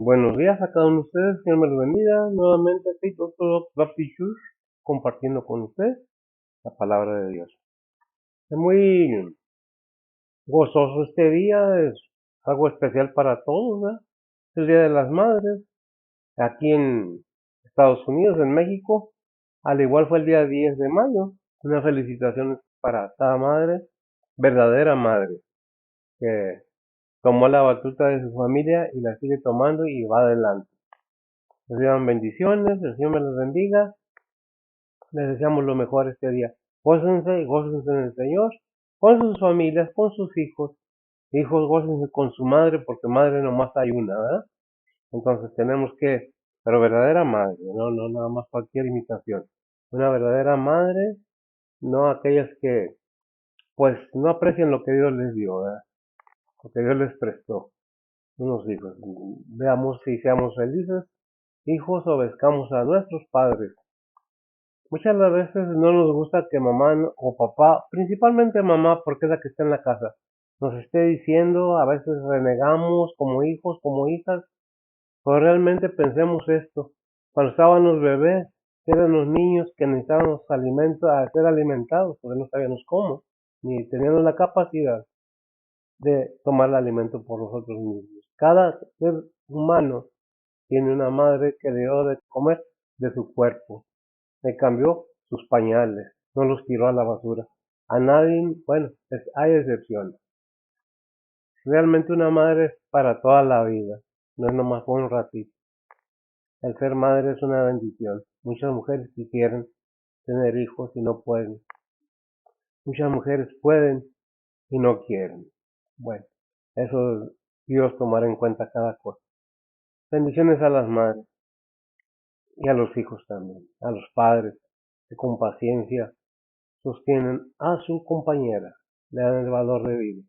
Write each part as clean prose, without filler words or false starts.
Buenos días a cada uno de ustedes, Señor me los bendiga. Nuevamente aquí, Doctor Baptist Church, compartiendo con ustedes la palabra de Dios. Es muy gozoso este día, es algo especial para todos, ¿verdad? Es el Día de las Madres, aquí en Estados Unidos, en México, al igual fue el día 10 de mayo. Una felicitación para cada madre, verdadera madre, que tomó la batuta de su familia y la sigue tomando y va adelante. Les llevan bendiciones, el Señor me los bendiga. Les deseamos lo mejor este día. Gócense en el Señor, con sus familias, con sus hijos. Hijos, gócense con su madre, porque madre nomás hay una, ¿verdad? Entonces tenemos que, pero verdadera madre, no nada más cualquier imitación. Una verdadera madre, no aquellas que, pues, no aprecian lo que Dios les dio, ¿verdad? Lo que Dios les prestó, unos hijos. Veamos si seamos felices. Hijos, obedezcamos a nuestros padres. Muchas de las veces no nos gusta que mamá o papá, principalmente mamá, porque es la que está en la casa, nos esté diciendo, a veces renegamos como hijos, como hijas, pero realmente pensemos esto. Cuando estábamos bebés, eran los niños que necesitábamos alimento, a ser alimentados, porque no sabíamos cómo, ni teníamos la capacidad de tomar el alimento por nosotros mismos. Cada ser humano tiene una madre que le dio de comer de su cuerpo. Le cambió sus pañales, no los tiró a la basura. A nadie, bueno, hay excepciones. Realmente una madre es para toda la vida, no es nomás por un ratito. El ser madre es una bendición. Muchas mujeres quisieran tener hijos y no pueden. Muchas mujeres pueden y no quieren. Bueno, eso Dios tomará en cuenta cada cosa. Bendiciones a las madres y a los hijos también, a los padres que con paciencia sostienen a su compañera, le dan el valor de vida.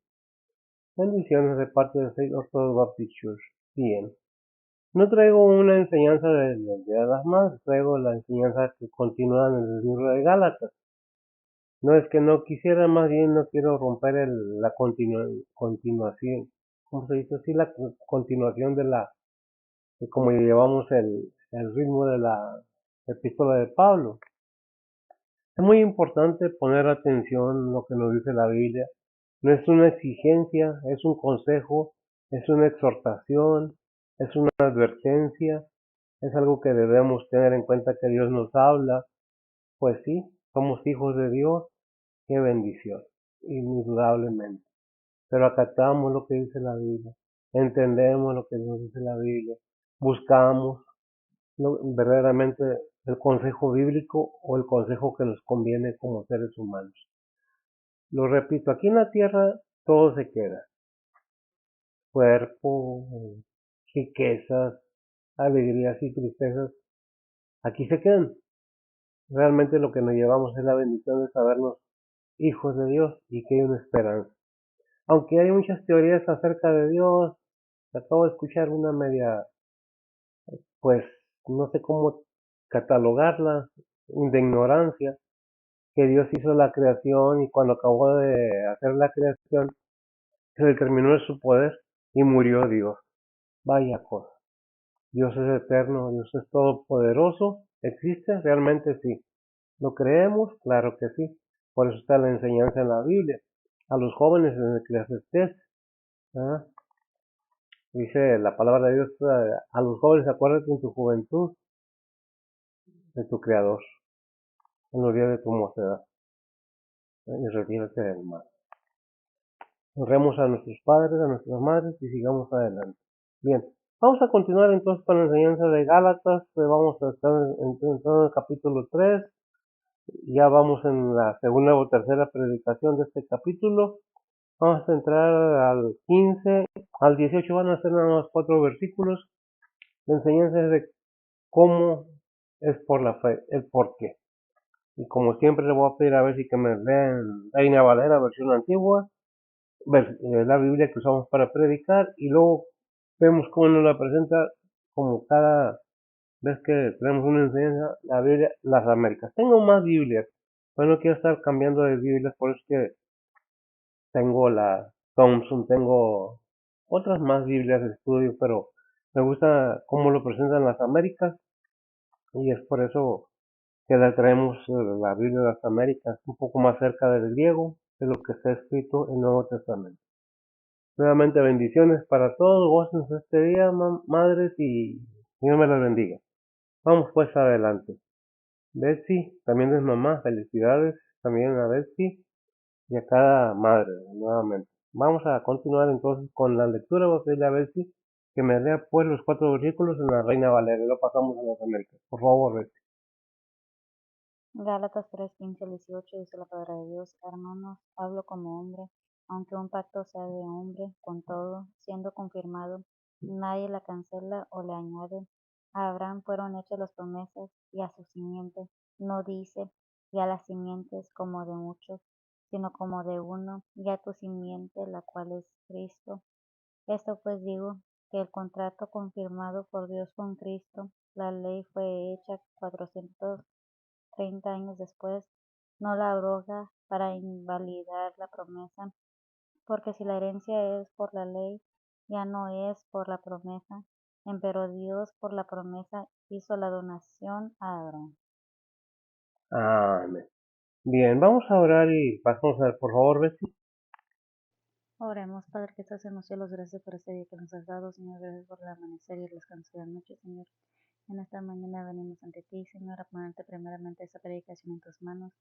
Bendiciones de parte de Faith Orthodox Baptist Church. Bien. No traigo una enseñanza del Día de las Madres, traigo la enseñanza que continúa en el libro de Gálatas. No es que no quisiera, más bien no quiero romper la continuación, ¿cómo se dice así? La continuación de cómo llevamos el ritmo de la epístola de Pablo. Es muy importante poner atención en lo que nos dice la Biblia. No es una exigencia, es un consejo, es una exhortación, es una advertencia, es algo que debemos tener en cuenta que Dios nos habla. Pues sí, somos hijos de Dios, qué bendición, indudablemente. Pero acatamos lo que dice la Biblia, entendemos lo que nos dice la Biblia, buscamos verdaderamente el consejo bíblico o el consejo que nos conviene como seres humanos. Lo repito, aquí en la tierra todo se queda. Cuerpo, riquezas, alegrías y tristezas, aquí se quedan. Realmente lo que nos llevamos es la bendición de sabernos hijos de Dios y que hay una esperanza. Aunque hay muchas teorías acerca de Dios, acabo de escuchar una media, pues no sé cómo catalogarla, de ignorancia, que Dios hizo la creación y cuando acabó de hacer la creación se determinó de su poder y murió Dios. Vaya cosa. Dios es eterno, Dios es todopoderoso. ¿Existe? Realmente sí. ¿Lo creemos? Claro que sí. Por eso está la enseñanza en la Biblia. A los jóvenes en el Eclesiastés, ¿ah? Dice la palabra de Dios, a los jóvenes acuérdate en tu juventud de tu Creador, en los días de tu mocedad, y retírate del mal. Honremos a nuestros padres, a nuestras madres y sigamos adelante. Bien, vamos a continuar entonces con la enseñanza de Gálatas. Vamos a estar entrando en el capítulo 3. Ya vamos en la segunda o tercera predicación de este capítulo. Vamos a entrar al 15, al 18 van a ser nada más 4 versículos. La enseñanza es de cómo es por la fe, el por qué. Y como siempre le voy a pedir a ver si que me lean Reina Valera, versión antigua, la Biblia que usamos para predicar, y luego vemos cómo nos la presenta como cada vez que tenemos una enseñanza, la Biblia, las Américas. Tengo más Biblias, pero no quiero estar cambiando de Biblias, por eso que tengo la Thompson, tengo otras más Biblias de estudio, pero Me gusta cómo lo presentan las Américas y es por eso que le traemos la Biblia de las Américas un poco más cerca del griego de lo que está escrito en el Nuevo Testamento. Nuevamente bendiciones para todos, gócense este día, madres, y Dios me las bendiga. Vamos pues adelante. Betsy, también es mamá, felicidades también a Betsy y a cada madre nuevamente. Vamos a continuar entonces con la lectura. Voy a pedirle a Betsy que me lea pues los 4 versículos en la Reina Valera y lo pasamos a las Américas. Por favor, Betsy. Gálatas 3:15-18 dice la palabra de Dios: Hermanos, hablo como hombre, aunque un pacto sea de hombre, con todo, siendo confirmado, nadie la cancela o le añade. A Abraham fueron hechas las promesas y a su simiente. No dice, y a las simientes como de muchos, sino como de uno, y a tu simiente, la cual es Cristo. Esto pues digo, que el contrato confirmado por Dios con Cristo, la ley fue hecha 430 años después, no la abroga para invalidar la promesa, porque si la herencia es por la ley, ya no es por la promesa, empero Dios por la promesa hizo la donación a Abraham. Amén. Bien, vamos a orar y pasamos a ver, por favor, Betsy. Oremos. Padre que estás en los cielos, gracias por este día que nos has dado, Señor, gracias por el amanecer y el descanso de la noche, Señor. En esta mañana venimos ante ti, Señor, a ponerte primeramente esta predicación en tus manos.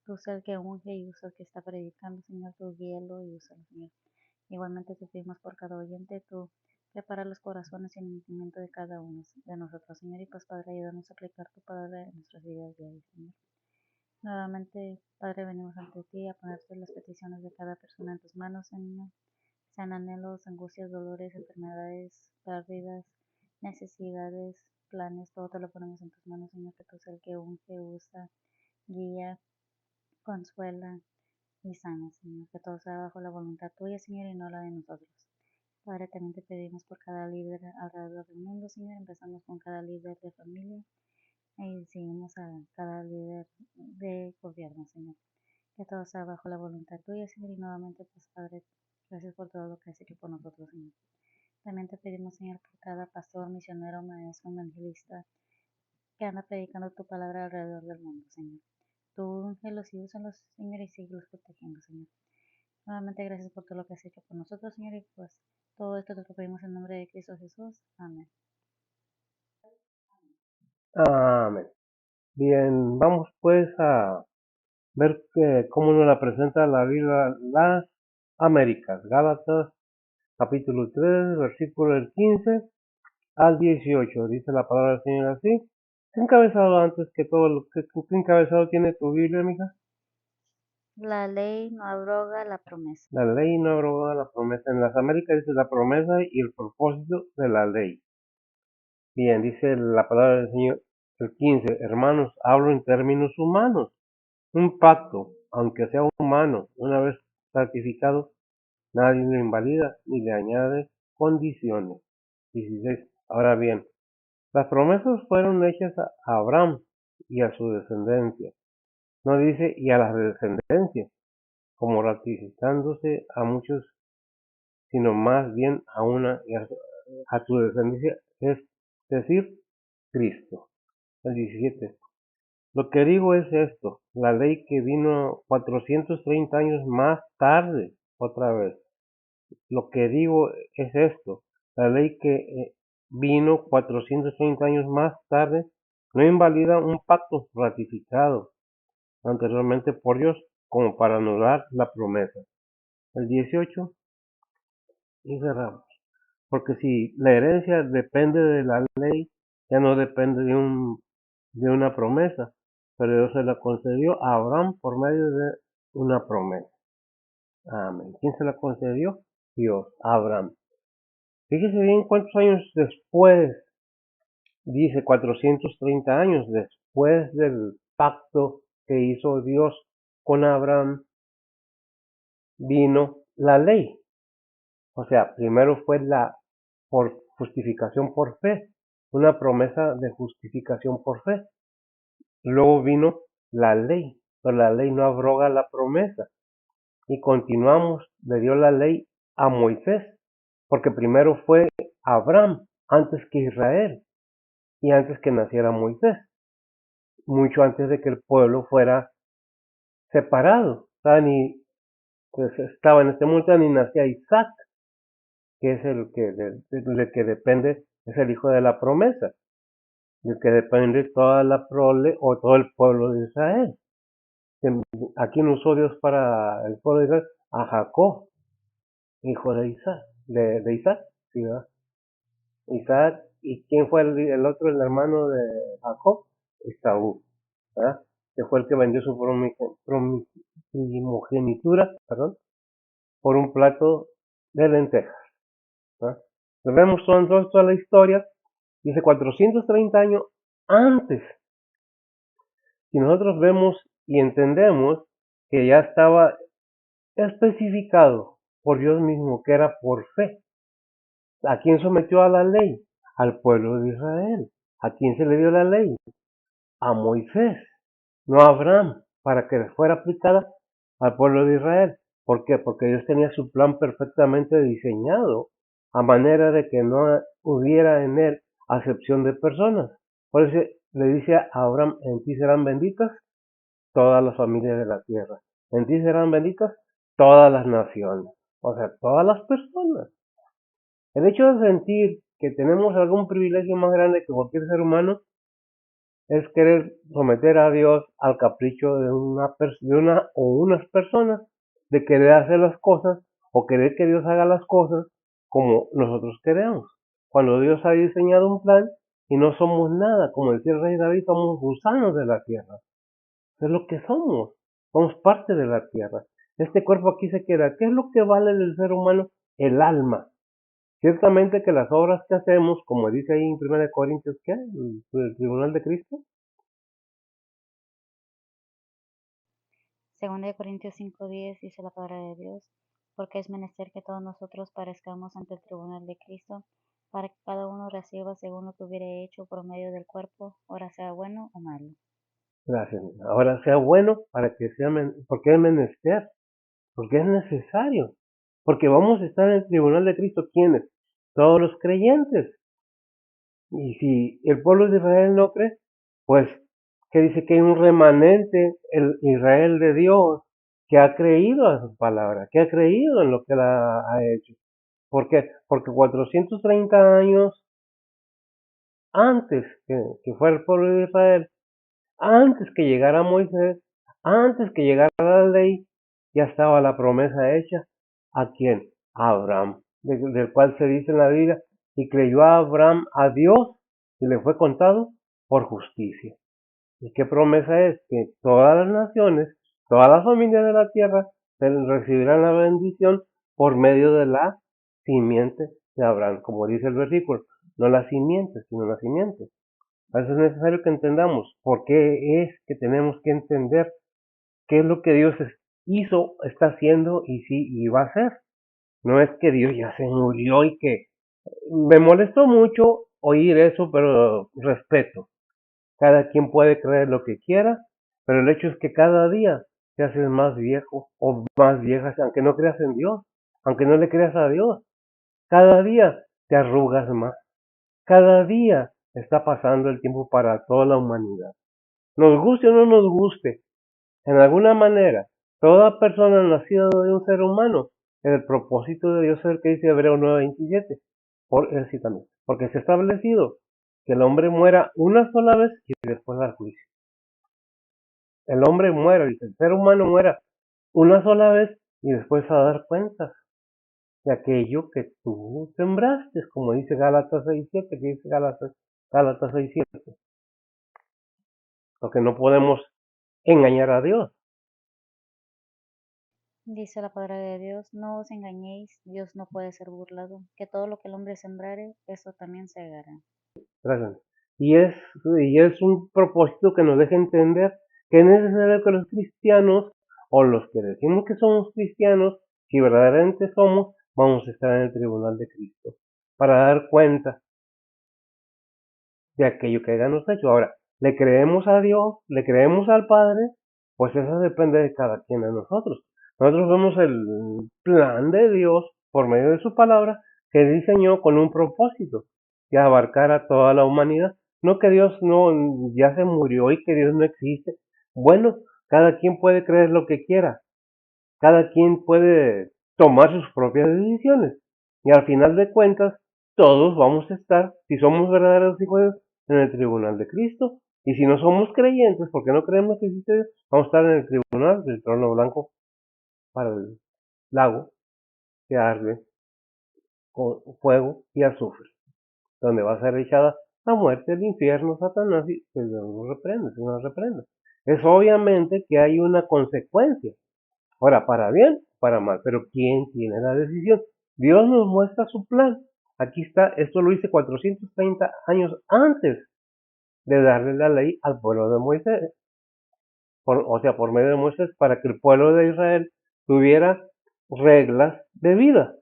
Tú sé el que unge y usa el que está predicando, Señor, tú guíalo y úsalo, Señor. Igualmente te pedimos por cada oyente, tú prepara los corazones y el entendimiento de cada uno de nosotros, Señor, y pues, Padre, ayúdanos a aplicar tu palabra en nuestras vidas diarias, Señor. Nuevamente, Padre, venimos ante ti a ponerte las peticiones de cada persona en tus manos, Señor. Sean anhelos, angustias, dolores, enfermedades, pérdidas, necesidades, planes, todo te lo ponemos en tus manos, Señor, que tú seas el que unge, usa, guía, consuela y sana, Señor, que todo sea bajo la voluntad tuya, Señor, y no la de nosotros. Padre, también te pedimos por cada líder alrededor del mundo, Señor. Empezamos con cada líder de familia y seguimos a cada líder de gobierno, Señor. Que todo sea bajo la voluntad tuya, Señor, y nuevamente, pues, Padre, gracias por todo lo que has hecho por nosotros, Señor. También te pedimos, Señor, por cada pastor, misionero, maestro, evangelista, que anda predicando tu palabra alrededor del mundo, Señor. Tú úngelos y úsalos, Señor, y síguelos protegiendo, Señor. Nuevamente, gracias por todo lo que has hecho por nosotros, Señor, y pues todo esto te lo pedimos en nombre de Cristo Jesús. Amén. Amén. Bien, vamos pues a ver cómo nos la presenta la Biblia las Américas. Gálatas capítulo 3, versículo del 15 al 18. Dice la palabra del Señor así. ¿Qué encabezado antes que todo lo que qué encabezado tiene tu Biblia, mija? La ley no abroga la promesa. La ley no abroga la promesa. En las Américas dice la promesa y el propósito de la ley. Bien, dice la palabra del Señor el 15. Hermanos, hablo en términos humanos. Un pacto, aunque sea humano, una vez ratificado, nadie lo invalida ni le añade condiciones. 16. Ahora bien, las promesas fueron hechas a Abraham y a su descendencia. No dice y a la descendencia, como ratificándose a muchos, sino más bien a una y a su descendencia, es decir, Cristo. El 17. Lo que digo es esto, la ley que vino 430 años más tarde, otra vez. Lo que digo es esto, la ley que vino 430 años más tarde no invalida un pacto ratificado anteriormente por Dios como para anular la promesa. El 18 y cerramos. Porque si la herencia depende de la ley, ya no depende de una promesa, pero Dios se la concedió a Abraham por medio de una promesa. Amén. ¿Quién se la concedió? Dios, a Abraham. Fíjese bien cuántos años después, dice 430 años después del pacto que hizo Dios con Abraham, vino la ley. O sea, primero fue la por justificación por fe, una promesa de justificación por fe. Luego vino la ley, pero la ley no abroga la promesa. Y continuamos, le dio la ley a Moisés, porque primero fue Abraham antes que Israel y antes que naciera Moisés, mucho antes de que el pueblo fuera separado. Pues estaba en este mundo ni nacía Isaac, que es el que, del que depende, es el hijo de la promesa, del que depende toda la prole o todo el pueblo de Israel. ¿A quién usó Dios para el pueblo de Israel? A Jacob, hijo de Isaac, de Isaac, ¿sí, verdad? Isaac, ¿y quién fue el otro, el hermano de Jacob? Esaú, ¿verdad? Que fue el que vendió su primogenitura, perdón, por un plato de lentejas, ¿verdad? Vemos toda la historia, dice 430 años antes. Y nosotros vemos y entendemos que ya estaba especificado por Dios mismo que era por fe. ¿A quién sometió a la ley? Al pueblo de Israel. ¿A quién se le dio la ley? A Moisés, no a Abraham, para que fuera aplicada al pueblo de Israel. ¿Por qué? Porque Dios tenía su plan perfectamente diseñado, a manera de que no hubiera en él acepción de personas. Por eso le dice a Abraham, en ti serán benditas todas las familias de la tierra. En ti serán benditas todas las naciones. O sea, todas las personas. El hecho de sentir que tenemos algún privilegio más grande que cualquier ser humano es querer someter a Dios al capricho de una o unas personas, de querer hacer las cosas o querer que Dios haga las cosas como nosotros queremos. Cuando Dios ha diseñado un plan y no somos nada, como decía el rey David, somos gusanos de la tierra. Es lo que somos parte de la tierra. Este cuerpo aquí se queda. ¿Qué es lo que vale del ser humano? El alma. Ciertamente que las obras que hacemos, como dice ahí en 1 Corintios, ¿qué? El tribunal de Cristo. 2 Corintios 5:10 dice la palabra de Dios, porque es menester que todos nosotros parezcamos ante el tribunal de Cristo, para que cada uno reciba según lo que hubiere hecho por medio del cuerpo, ora sea bueno o malo. Gracias. Ahora sea bueno para que sea, porque es menester, porque es necesario, porque vamos a estar en el tribunal de Cristo. ¿Quiénes? Todos los creyentes. Y si el pueblo de Israel no cree, pues que dice que hay un remanente, el Israel de Dios, que ha creído a su palabra, que ha creído en lo que la ha hecho. ¿Por qué? Porque 430 años antes que fuera el pueblo de Israel, antes que llegara Moisés, antes que llegara la ley, ya estaba la promesa hecha. ¿A quién? A Abraham, del cual se dice en la Biblia, y creyó a Abraham a Dios y le fue contado por justicia. ¿Y qué promesa es? Que todas las naciones, todas las familias de la tierra recibirán la bendición por medio de la simiente de Abraham, como dice el versículo, no la simiente, sino la simiente. Por eso es necesario que entendamos por qué es que tenemos que entender qué es lo que Dios hizo, está haciendo y sí, y va a hacer. No es que Dios ya se murió y que me molestó mucho oír eso, pero respeto. Cada quien puede creer lo que quiera, pero el hecho es que cada día te haces más viejo o más vieja, aunque no creas en Dios, aunque no le creas a Dios. Cada día te arrugas más. Cada día está pasando el tiempo para toda la humanidad. Nos guste o no nos guste, en alguna manera, toda persona nacida de un ser humano, el propósito de Dios es el que dice Hebreo 9:27, sí también, porque se ha establecido que el hombre muera una sola vez y después dar juicio. El hombre muera, dice, el ser humano muera una sola vez y después a dar cuentas de aquello que tú sembraste, como dice Gálatas 6:7, que dice Gálatas 6:7. Porque no podemos engañar a Dios. Dice la palabra de Dios, no os engañéis, Dios no puede ser burlado, que todo lo que el hombre sembrare, eso también segará. Gracias. Y es un propósito que nos deja entender que es necesario que los cristianos, o los que decimos que somos cristianos, si verdaderamente somos, vamos a estar en el tribunal de Cristo, para dar cuenta de aquello que hayamos hecho. Ahora, ¿le creemos a Dios? ¿Le creemos al Padre? Pues eso depende de cada quien de nosotros. Nosotros vemos el plan de Dios por medio de su palabra que diseñó con un propósito. que abarcara a toda la humanidad. No que Dios no ya se murió y que Dios no existe. Bueno, cada quien puede creer lo que quiera, cada quien puede tomar sus propias decisiones. Y al final de cuentas, todos vamos a estar, si somos verdaderos hijos de Dios, en el tribunal de Cristo. Y si no somos creyentes, porque no creemos que existe Dios, vamos a estar en el tribunal del trono blanco para el lago que arde con fuego y azufre, donde va a ser echada la muerte, el infierno, Satanás, y que Dios nos reprende, se nos reprende. Es obviamente que hay una consecuencia. Ahora, para bien, para mal, pero ¿quién tiene la decisión? Dios nos muestra su plan. Aquí está, esto lo hice 430 años antes de darle la ley al pueblo de Moisés, por medio de Moisés, para que el pueblo de Israel tuviera reglas de vida.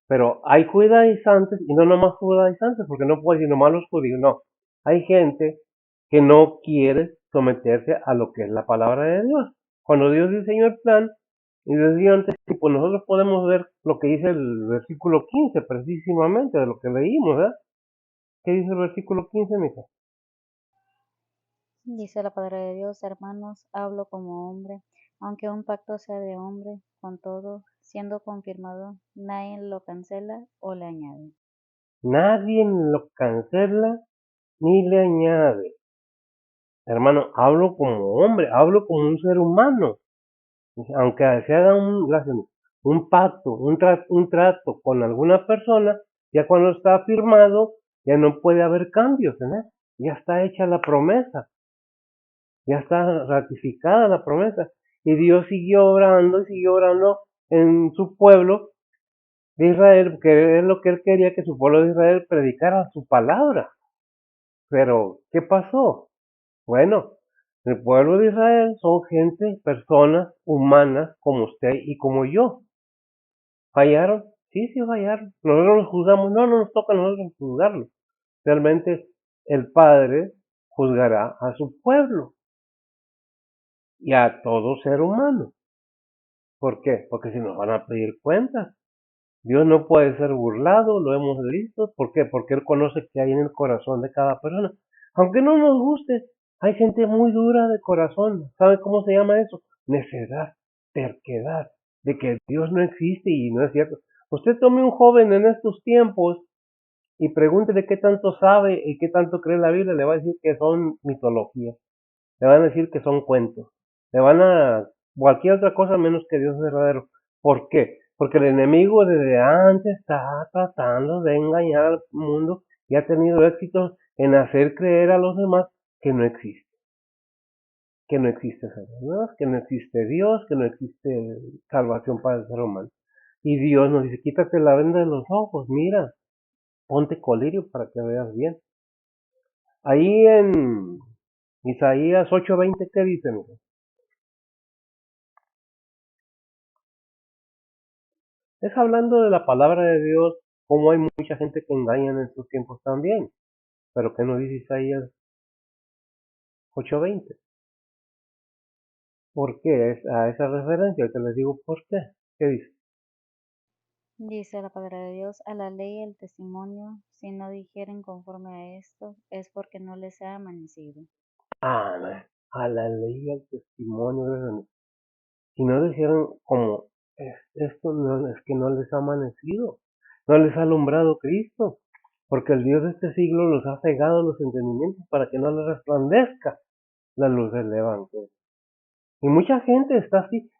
Pero hay judaizantes, y no nomás judaizantes, porque no puedo decir nomás los judíos, no. Hay gente que no quiere someterse a lo que es la palabra de Dios. Cuando Dios diseñó el plan, y decía antes, pues nosotros podemos ver lo que dice el versículo 15, precisamente, de lo que leímos, ¿verdad? ¿Qué dice el versículo 15, mija? Dice la palabra de Dios, hermanos, hablo como hombre, aunque un pacto sea de hombre, con todo, siendo confirmado, nadie lo cancela o le añade. Nadie lo cancela ni le añade. Hermano, hablo como hombre, hablo como un ser humano. Aunque se haga un pacto, un trato con alguna persona, ya cuando está firmado, ya no puede haber cambios en él. Ya está hecha la promesa, ya está ratificada la promesa. Y Dios siguió obrando y siguió obrando en su pueblo de Israel, porque es lo que él quería, que su pueblo de Israel predicara su palabra. Pero, ¿qué pasó? Bueno, el pueblo de Israel son gente, personas humanas como usted y como yo. ¿Fallaron? Sí, sí fallaron. Nosotros los juzgamos, no nos toca a nosotros juzgarlos. Realmente el Padre juzgará a su pueblo y a todo ser humano. ¿Por qué? Porque si nos van a pedir cuentas. Dios no puede ser burlado, lo hemos visto. ¿Por qué? Porque Él conoce qué hay en el corazón de cada persona. Aunque no nos guste, hay gente muy dura de corazón. ¿Sabe cómo se llama eso? Necedad, terquedad, de que Dios no existe y no es cierto. Usted tome un joven en estos tiempos y pregúntele qué tanto sabe y qué tanto cree la Biblia, le va a decir que son mitologías, le van a decir que son cuentos, le van a cualquier otra cosa menos que Dios es verdadero. ¿Por qué? Porque el enemigo desde antes está tratando de engañar al mundo y ha tenido éxito en hacer creer a los demás que no existe. Que no existe Dios, que no existe Dios, que no existe salvación para el ser humano. Y Dios nos dice, quítate la venda de los ojos, mira, ponte colirio para que veas bien. Ahí en Isaías 8:20, ¿qué dice? Es hablando de la palabra de Dios, como hay mucha gente que engaña en estos tiempos también. Pero ¿qué nos dice Isaías 8:20? ¿Por qué es a esa referencia? Te les digo por qué. ¿Qué dice? Dice la palabra de Dios, a la ley y el testimonio, si no dijeren conforme a esto, es porque no les ha amanecido. A la ley y al testimonio. Si no dijeron como esto no es que no les ha amanecido, no les ha alumbrado Cristo, porque el Dios de este siglo los ha cegado los entendimientos para que no les resplandezca la luz del Evangelio. Y mucha gente está así,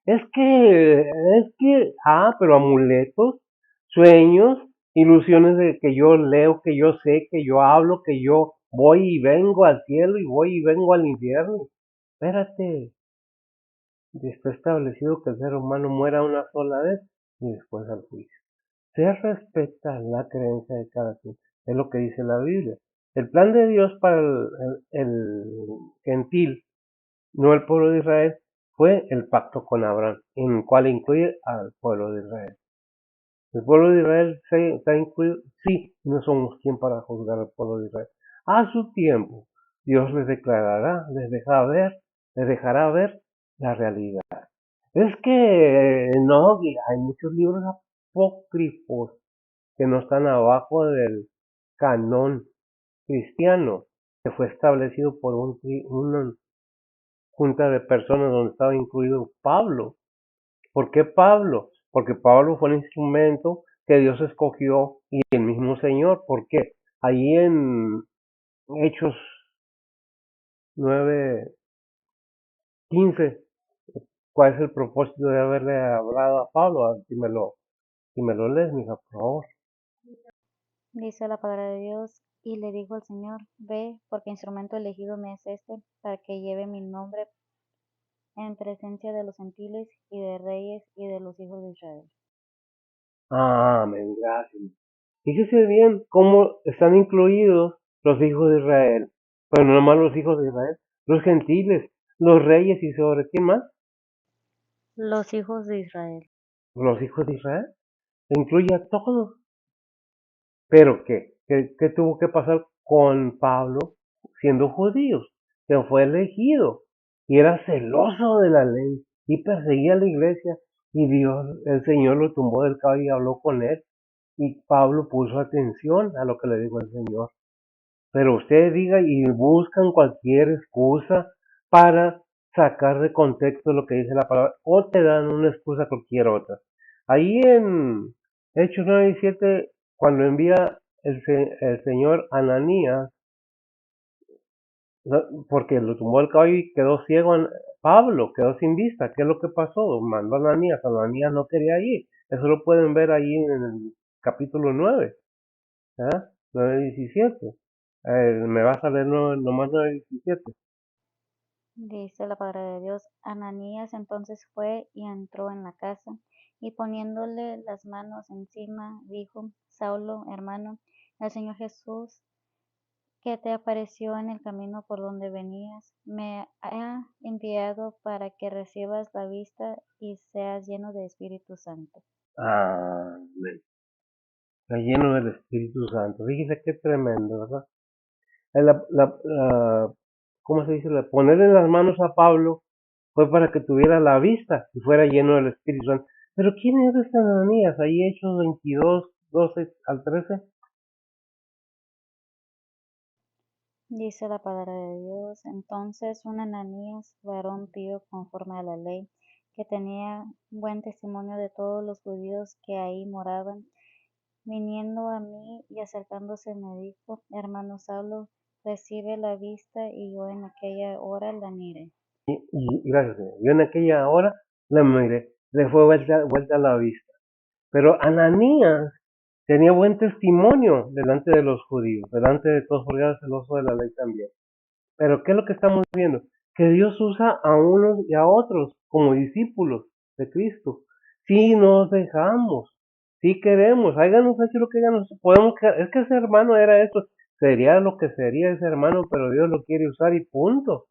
pero amuletos, sueños, ilusiones de que yo leo, que yo sé, que yo hablo, que yo voy y vengo al cielo y voy y vengo al infierno. Espérate, está establecido que el ser humano muera una sola vez y después al juicio. Se respeta la creencia de cada quien, es lo que dice la Biblia. El plan de Dios para el gentil, no el pueblo de Israel, fue el pacto con Abraham, en el cual incluye al pueblo de Israel. El pueblo de Israel está incluido, sí, no somos quien para juzgar al pueblo de Israel. A su tiempo, Dios les declarará, les dejará ver la realidad. Es que no, hay muchos libros apócrifos que no están abajo canon cristiano que fue establecido por una junta de personas donde estaba incluido Pablo. ¿Por qué Pablo? Porque Pablo fue el instrumento que Dios escogió y el mismo Señor. ¿Por qué? Ahí en Hechos 9:15, ¿cuál es el propósito de haberle hablado a Pablo? Si me lo lees, mija, por favor. Dice la palabra de Dios, y le dijo al Señor, ve, porque instrumento elegido me es este, para que lleve mi nombre en presencia de los gentiles y de reyes y de los hijos de Israel. Amén, gracias. Fíjese bien cómo están incluidos los hijos de Israel. Pero no nomás los hijos de Israel, los gentiles, los reyes y sobre quién más, Los hijos de Israel. los hijos de Israel. Incluye a todos. Pero ¿qué tuvo que pasar con Pablo siendo judío? Que fue elegido y era celoso de la ley y perseguía a la iglesia y Dios, el Señor lo tumbó del caballo y habló con él y Pablo puso atención a lo que le dijo el Señor. Pero usted diga y buscan cualquier excusa para sacar de contexto lo que dice la palabra o te dan una excusa cualquier otra. Ahí en Hechos 9:7, cuando envía el señor Ananías, porque lo tumbó el caballo y quedó ciego, Pablo quedó sin vista. ¿Qué es lo que pasó? Mandó a Ananías. Ananías no quería ir. Eso lo pueden ver ahí en el capítulo 9. ¿Ah? 9:17. Me vas a leer nomás 9:17. Dice la palabra de Dios, Ananías entonces fue y entró en la casa, y poniéndole las manos encima, dijo, Saulo, hermano, el Señor Jesús, que te apareció en el camino por donde venías, me ha enviado para que recibas la vista y seas lleno de Espíritu Santo. Amén. Está lleno del Espíritu Santo. Fíjese qué tremendo, ¿verdad? ¿Cómo se dice? Ponerle las manos a Pablo fue para que tuviera la vista y fuera lleno del Espíritu Santo. Pero ¿quién es esta Ananías? Ahí Hechos 22, 12 al 13. Dice la palabra de Dios, entonces un Ananías, varón pío conforme a la ley, que tenía buen testimonio de todos los judíos que ahí moraban, viniendo a mí y acercándose me dijo, hermano Saulo, recibe la vista, y yo en aquella hora la miré. Y gracias, Señor. Yo en aquella hora la miré, le fue vuelta la vista. Pero Ananías tenía buen testimonio delante de los judíos, delante de todos, porque era celoso de la ley también. Pero ¿qué es lo que estamos viendo? Que Dios usa a unos y a otros como discípulos de Cristo. Si nos dejamos, si queremos, háganos hecho lo que háganos, es que ese hermano era esto, sería lo que sería ese hermano, pero Dios lo quiere usar y punto.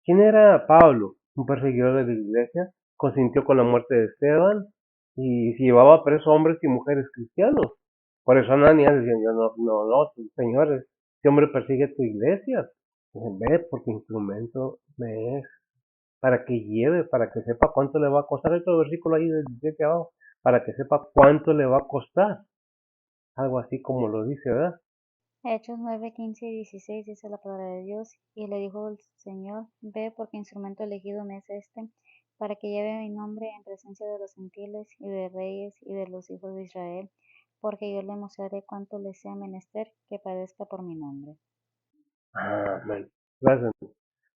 ¿Quién era Pablo? Un perseguidor de la iglesia, consintió con la muerte de Esteban y se llevaba preso hombres y mujeres cristianos. Por eso Ananías decía, yo no, señores, este hombre persigue tu iglesia. En vez, porque instrumento me es, para que lleve, para que sepa cuánto le va a costar. Otro versículo ahí del 17 abajo, para que sepa cuánto le va a costar. Algo así como lo dice, ¿verdad? Hechos 9, 15 y 16 dice la palabra de Dios, y le dijo el Señor, ve porque instrumento elegido me es este, para que lleve mi nombre en presencia de los gentiles y de reyes y de los hijos de Israel, porque yo le mostraré cuánto le sea menester que padezca por mi nombre. Amén. Gracias.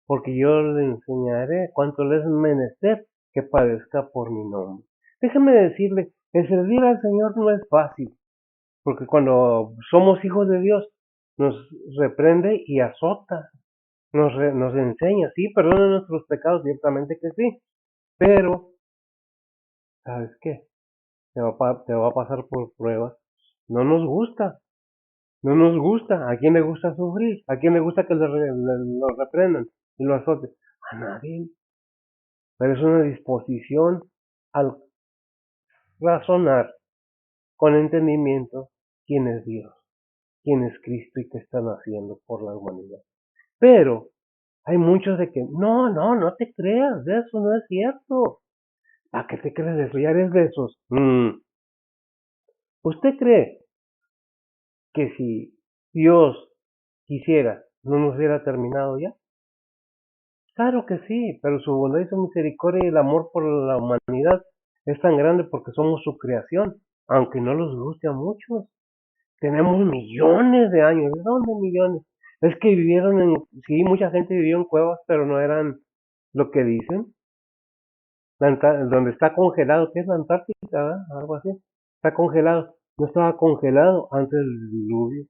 Porque yo le enseñaré cuánto le es menester que padezca por mi nombre. Déjeme decirle, el servir al Señor no es fácil, porque cuando somos hijos de Dios, nos reprende y azota, nos enseña, sí, perdona nuestros pecados, ciertamente que sí, pero, ¿sabes qué? Te va a pasar por pruebas. No nos gusta, no nos gusta. ¿A quién le gusta sufrir? ¿A quién le gusta que lo reprendan y lo azoten? A nadie. Pero es una disposición al razonar con entendimiento quién es Dios, quién es Cristo y qué están haciendo por la humanidad. Pero hay muchos de que, no te creas de eso, no es cierto. ¿A qué te crees de eso? Ya eres de esos. ¿Usted cree que si Dios quisiera, no nos hubiera terminado ya. Claro que sí, pero su bondad y su misericordia y el amor por la humanidad es tan grande porque somos su creación, aunque no los guste a muchos. Tenemos millones de años. ¿De dónde millones? Es que vivieron sí, mucha gente vivió en cuevas, pero no eran lo que dicen. Donde está congelado, ¿qué es la Antártica? ¿Verdad? Algo así. Está congelado. No estaba congelado antes del diluvio.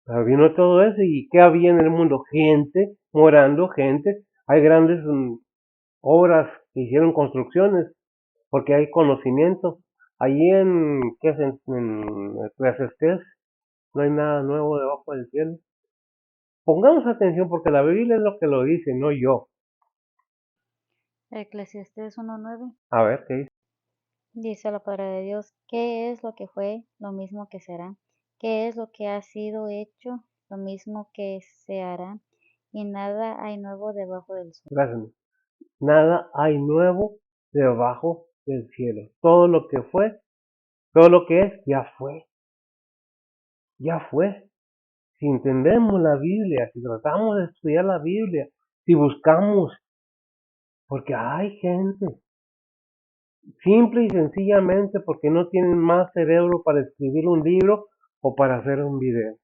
Pero vino todo eso y ¿qué había en el mundo? Gente morando, gente. Hay grandes obras que hicieron construcciones porque hay conocimiento. Allí ¿qué es? En Eclesiastés no hay nada nuevo debajo del cielo. Pongamos atención porque la Biblia es lo que lo dice, no yo. Eclesiastés 1:9 A ver, ¿qué dice? dice la palabra de Dios: ¿Qué es lo que fue? Lo mismo que será. ¿Qué es lo que ha sido hecho? Lo mismo que se hará. Y nada hay nuevo debajo del sol. Gracias. Nada hay nuevo debajo del cielo. Todo lo que fue, todo lo que es, ya fue. Ya fue. Si entendemos la Biblia, si tratamos de estudiar la Biblia, si buscamos, porque hay gente, simple y sencillamente porque no tienen más cerebro para escribir un libro o para hacer un video.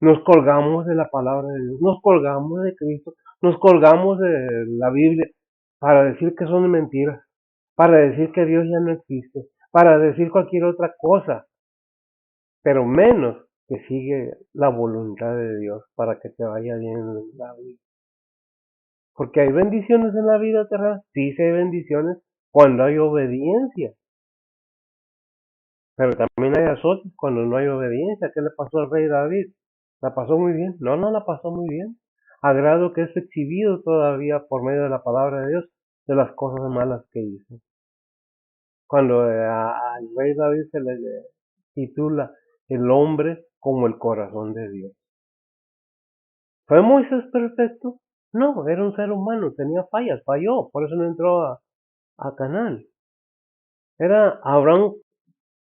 Nos colgamos de la palabra de Dios, nos colgamos de Cristo, nos colgamos de la Biblia para decir que son mentiras, para decir que Dios ya no existe, para decir cualquier otra cosa, pero menos que sigue la voluntad de Dios para que te vaya bien en la vida. Porque hay bendiciones en la vida terrenal, sí, sí hay bendiciones cuando hay obediencia, pero también hay azotes cuando no hay obediencia. ¿Qué le pasó al rey David? ¿La pasó muy bien? No, no la pasó muy bien. A grado que es exhibido todavía por medio de la palabra de Dios de las cosas malas que hizo. Cuando al rey David se le titula el hombre como el corazón de Dios. ¿Fue Moisés perfecto? No, era un ser humano, tenía fallas, falló, por eso no entró a Canaán. ¿Era Abraham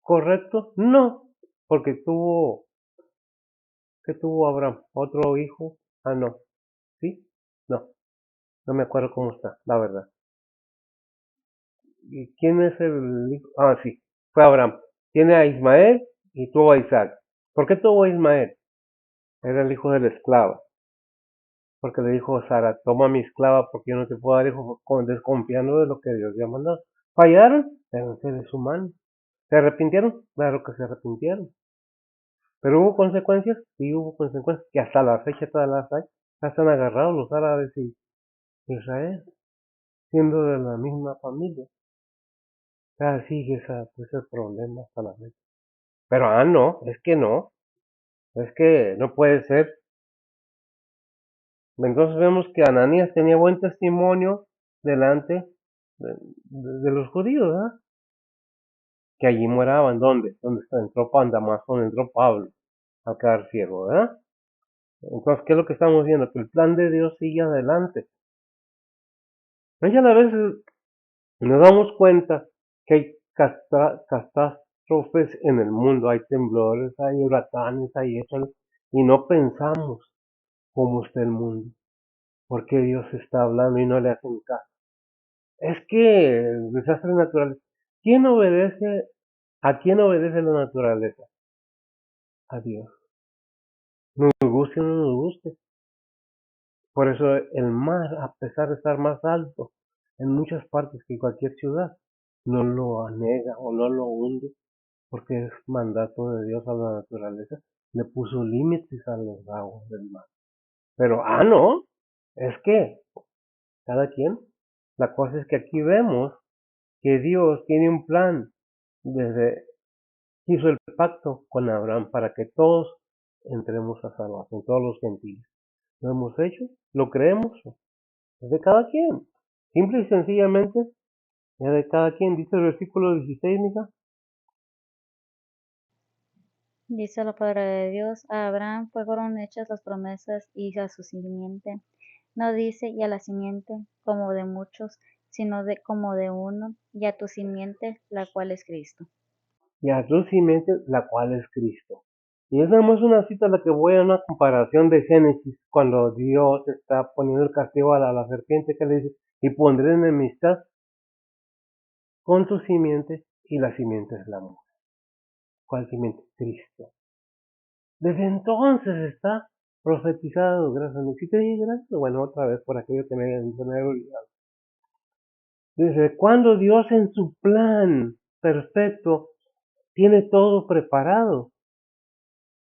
correcto? No, porque ¿qué tuvo Abraham? ¿Otro hijo? Ah, no. ¿Sí? No, no me acuerdo cómo está, la verdad. ¿Y quién es el hijo? Ah, sí, fue Abraham. Tiene a Ismael y tuvo a Isaac. ¿Por qué tuvo a Ismael? Era el hijo de la esclava. Porque le dijo a Sara, toma mi esclava porque yo no te puedo dar hijos, desconfiando de lo que Dios había mandado. ¿Fallaron? Eran seres humanos. ¿Se arrepintieron? Claro que se arrepintieron. ¿Pero hubo consecuencias? Sí, hubo consecuencias. Que hasta la fecha todas las hay. Ya están agarrados los árabes y Israel, siendo de la misma familia. Ah, sí, ese es el problema hasta la fecha. Pero, no, es que no. Es que no puede ser. Entonces vemos que Ananías tenía buen testimonio delante de los judíos, ¿verdad? Que allí moraban, ¿dónde? Donde entró Damasco, donde entró Pablo, al quedar ciego, ¿verdad? Entonces, ¿qué es lo que estamos viendo? Que el plan de Dios sigue adelante. Ya a veces nos damos cuenta que hay catástrofes en el mundo, hay temblores, hay huracanes, hay eso, y no pensamos cómo está el mundo, porque Dios está hablando y no le hacen caso. Es que desastres naturales. ¿Quién obedece? ¿A quién obedece la naturaleza? A Dios. Nos guste o no nos guste. Por eso el mar, a pesar de estar más alto en muchas partes que cualquier ciudad, no lo anega o no lo hunde, porque es mandato de Dios a la naturaleza. Le puso límites a los aguas del mar. Pero, no, es que cada quien. La cosa es que aquí vemos que Dios tiene un plan desde hizo el pacto con Abraham para que todos entremos a salvación, todos los gentiles. ¿Lo hemos hecho? ¿Lo creemos? Es de cada quien. Simple y sencillamente es de cada quien. Dice el versículo 16, mija. Dice la palabra de Dios: a Abraham fueron hechas las promesas y a su simiente. No dice y a la simiente como de muchos, sino como de uno, y a tu simiente, la cual es Cristo. y a tu simiente, la cual es Cristo. Y es nada más una cita a la que voy a una comparación de Génesis, cuando Dios está poniendo el castigo a la serpiente, que le dice, y pondré enemistad con tu simiente, y la simiente es la mujer. ¿Cuál simiente? Cristo. Desde entonces está profetizado, gracias a Dios. ¿Sí te dije gracias? Bueno, otra vez por aquello que me había olvidado. Desde cuando Dios en su plan perfecto tiene todo preparado.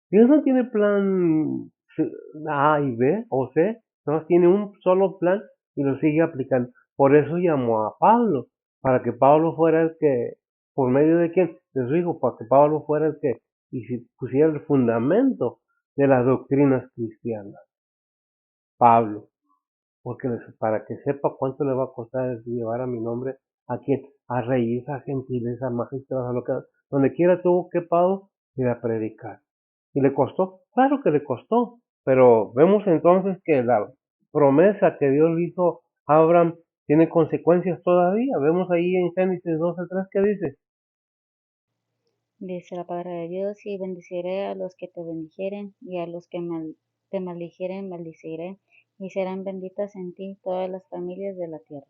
Dios no tiene plan A y B o C, no tiene un solo plan y lo sigue aplicando. Por eso llamó a Pablo, para que Pablo fuera el que, por medio de quién, de su hijo, para que Pablo fuera el que y si pusiera el fundamento de las doctrinas cristianas. Pablo, porque para que sepa cuánto le va a costar llevar a mi nombre a quien, a reyes, a gentiles, a magistrados, a lo que, donde quiera tuvo que Pablo ir a predicar. ¿Y le costó? Claro que le costó, pero vemos entonces que la promesa que Dios le hizo a Abraham tiene consecuencias todavía. Vemos ahí en Génesis 12:3 que dice, Dice la palabra de Dios, y bendeciré a los que te bendijeren, y a los que te maldijeren, maldiciré, y serán benditas en ti todas las familias de la tierra.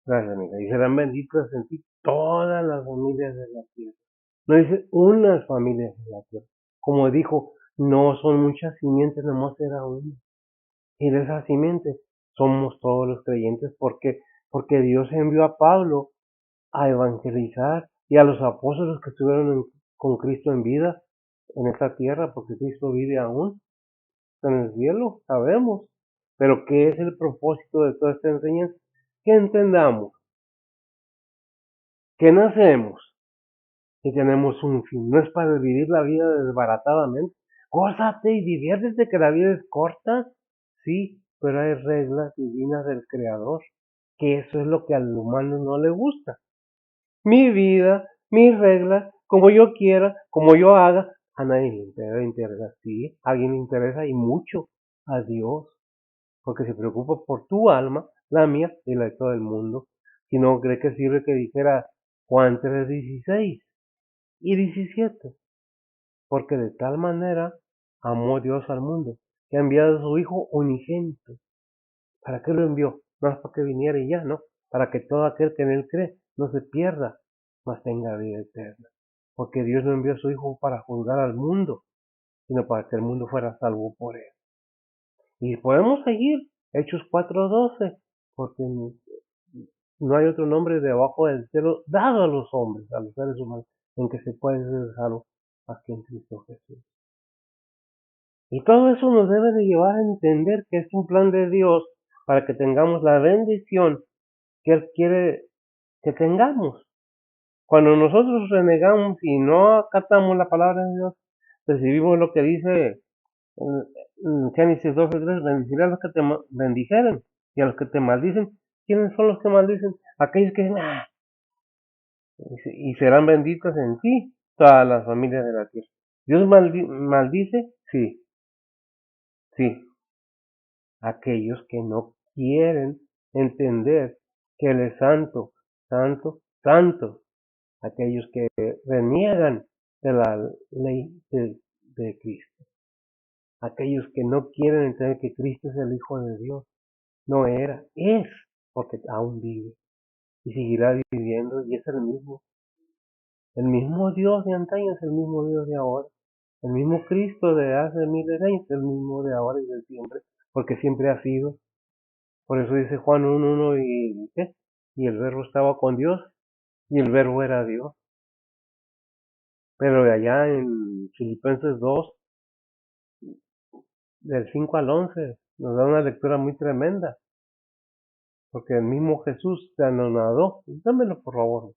gracias amiga, y serán benditas en ti todas las familias de la tierra. No dice unas familias de la tierra. Como dijo, no son muchas simientes, nomás era una. Y de esa simiente somos todos los creyentes porque Dios envió a Pablo a evangelizar y a los apóstoles que estuvieron con Cristo en vida en esta tierra, porque Cristo vive aún en el cielo, sabemos. Pero ¿qué es el propósito de toda esta enseñanza? Que entendamos que nacemos y tenemos un fin. No es para vivir la vida desbaratadamente. Gózate y diviértete que la vida es corta. Sí, pero hay reglas divinas del Creador, que eso es lo que al humano no le gusta. Mi vida, mis reglas, como yo quiera, como yo haga, a nadie le interesa. Sí, a alguien le interesa y mucho a Dios, porque se preocupa por tu alma, la mía y la de todo el mundo. Si no, ¿cree que sirve que dijera Juan 3:16 y 17? Porque de tal manera amó Dios al mundo, que ha enviado a su Hijo unigénito. ¿Para qué lo envió? No es para que viniera y ya, ¿no? Para que todo aquel que en él cree no se pierda, mas tenga vida eterna. Porque Dios no envió a su Hijo para juzgar al mundo, sino para que el mundo fuera salvo por él. Y podemos seguir Hechos 4:12, porque no hay otro nombre debajo del cielo dado a los hombres, a los seres humanos, en que se puede ser salvo más que en Cristo Jesús. Y todo eso nos debe de llevar a entender que es un plan de Dios para que tengamos la bendición que Él quiere que tengamos. Cuando nosotros renegamos y no acatamos la palabra de Dios, recibimos lo que dice en Génesis 12:3, bendeciré a los que te bendijeren y a los que te maldicen. ¿Quiénes son los que maldicen? Aquellos que dicen, y serán benditas en ti todas las familias de la tierra. ¿Dios maldice? Sí, sí. Aquellos que no quieren entender que Él es santo, santo, santo. Aquellos que reniegan de la ley de Cristo. Aquellos que no quieren entender que Cristo es el Hijo de Dios. No era, es, porque aún vive y seguirá viviendo y es el mismo. El mismo Dios de antaño es el mismo Dios de ahora. El mismo Cristo de hace miles de años es el mismo de ahora y de siempre, porque siempre ha sido. Por eso dice Juan 1:1 y ¿qué? Y el verbo estaba con Dios y el verbo era Dios. Pero de allá en Filipenses 2, del 5 al 11, nos da una lectura muy tremenda, porque el mismo Jesús se anonadó. Dámelo por favor.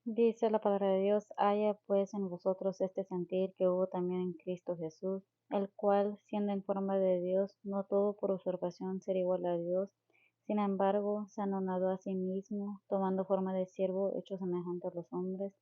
Dice la palabra de Dios, haya pues en vosotros este sentir que hubo también en Cristo Jesús, el cual, siendo en forma de Dios, no tuvo por usurpación ser igual a Dios, sin embargo, se anonadó a sí mismo, tomando forma de siervo, hecho semejante a los hombres,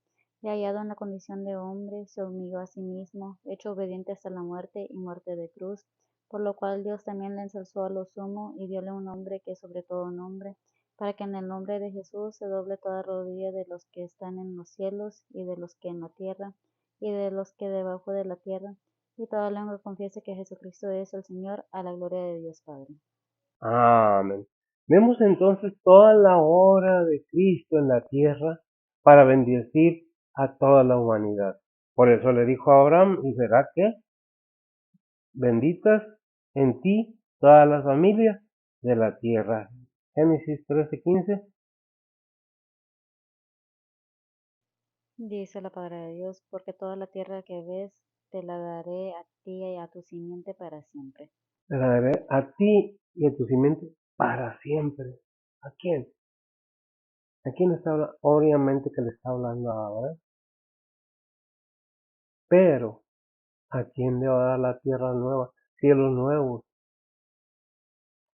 y hallado en la condición de hombre, se humilló a sí mismo, hecho obediente hasta la muerte y muerte de cruz, por lo cual Dios también le ensalzó a lo sumo y diole un nombre que es sobre todo nombre, para que en el nombre de Jesús se doble toda rodilla de los que están en los cielos y de los que en la tierra y de los que debajo de la tierra, y toda lengua confiese que Jesucristo es el Señor, a la gloria de Dios Padre. Amén. Vemos entonces toda la obra de Cristo en la tierra para bendecir a toda la humanidad. Por eso le dijo a Abraham, y será que benditas en ti todas las familias de la tierra. Génesis 13:15. Dice la palabra de Dios, porque toda la tierra que ves te la daré a ti y a tu simiente para siempre. Te la daré a ti y a tu simiente para siempre. ¿A quién? ¿A quién está hablando? Obviamente que le está hablando a Abraham. Pero, ¿a quién le va a dar la tierra nueva? Cielos nuevos.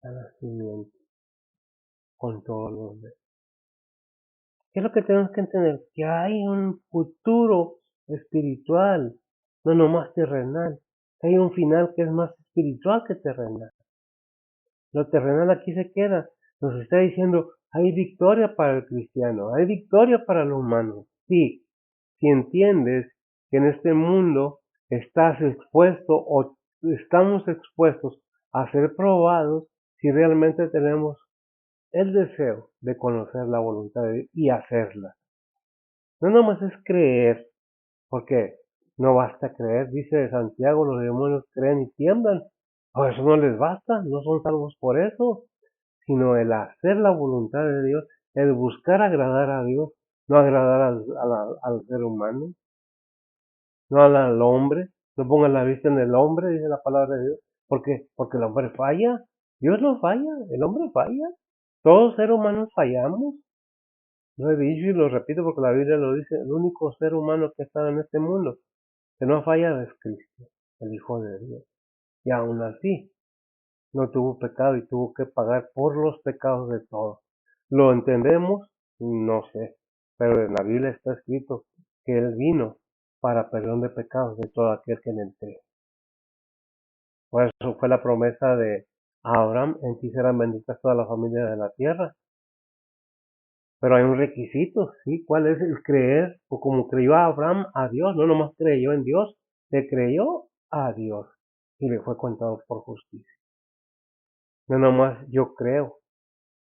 A la simiente. Con todos los demás. ¿Qué es lo que tenemos que entender? Que hay un futuro espiritual, no nomás terrenal. Hay un final que es más espiritual que terrenal. Lo terrenal aquí se queda. Nos está diciendo, hay victoria para el cristiano, hay victoria para el humano. Sí, si entiendes que en este mundo estás expuesto o estamos expuestos a ser probados, si realmente tenemos el deseo de conocer la voluntad de Dios y hacerla. No nomás es creer, porque no basta creer, dice Santiago, los demonios creen y tiemblan. O eso no les basta, no son salvos por eso, sino el hacer la voluntad de Dios, el buscar agradar a Dios, no agradar al ser humano, no al hombre, no pongan la vista en el hombre, dice la palabra de Dios. ¿Por qué? Porque el hombre falla, Dios no falla, el hombre falla, todos seres humanos fallamos. Lo he dicho y lo repito porque la Biblia lo dice, el único ser humano que está en este mundo que no falla es Cristo, el Hijo de Dios. Y aún así, no tuvo pecado y tuvo que pagar por los pecados de todos. ¿Lo entendemos? No sé, pero en la Biblia está escrito que Él vino para perdón de pecados de todo aquel que en Él cree. Por eso fue la promesa de Abraham, en ti serán benditas todas las familias de la tierra. Pero hay un requisito, ¿sí? ¿Cuál es el creer? O como creyó Abraham a Dios, no nomás creyó en Dios, le creyó a Dios y le fue contado por justicia. No nomás yo creo,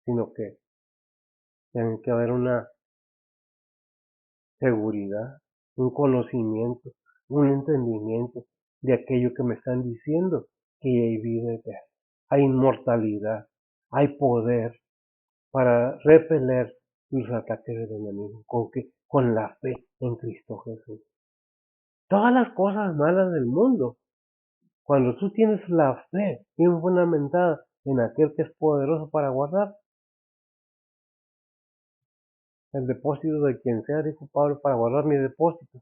sino que tiene que haber una seguridad, un conocimiento, un entendimiento de aquello que me están diciendo, que hay vida eterna, hay inmortalidad, hay poder para repeler los ataques del enemigo. ¿Con qué? Con la fe en Cristo Jesús. Todas las cosas malas del mundo, cuando tú tienes la fe bien fundamentada en aquel que es poderoso para guardar el depósito de quien sea, dijo Pablo, para guardar mi depósito,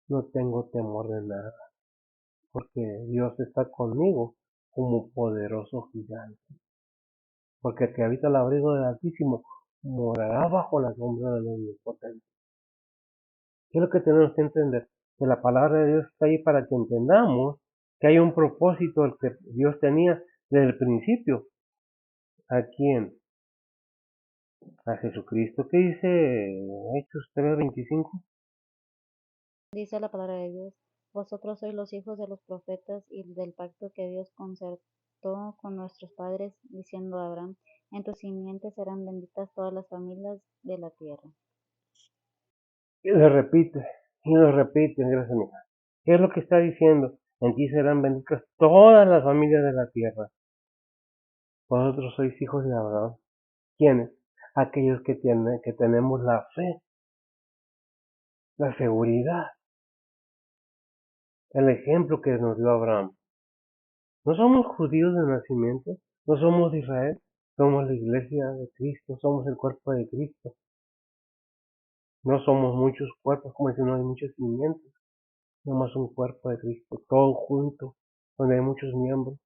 no tengo temor de nada, porque Dios está conmigo como poderoso gigante. Porque el que habita el abrigo del Altísimo morará bajo la sombra del Omnipotente. ¿Qué es lo que tenemos que entender? Que la palabra de Dios está ahí para que entendamos que hay un propósito el que Dios tenía desde el principio. ¿A quién? A Jesucristo. ¿Qué dice Hechos 3:25? Dice la palabra de Dios, vosotros sois los hijos de los profetas y del pacto que Dios concertó con nuestros padres, diciendo a Abraham, en tu simiente serán benditas todas las familias de la tierra. Y lo repite, gracias a mí. ¿Qué es lo que está diciendo? En ti serán benditas todas las familias de la tierra. Vosotros sois hijos de Abraham. ¿Quiénes? Aquellos que tenemos la fe, la seguridad, el ejemplo que nos dio Abraham. No somos judíos de nacimiento, no somos de Israel, somos la iglesia de Cristo, somos el cuerpo de Cristo. No somos muchos cuerpos, como si no hay muchos cimientos, somos un cuerpo de Cristo, todo junto, donde hay muchos miembros,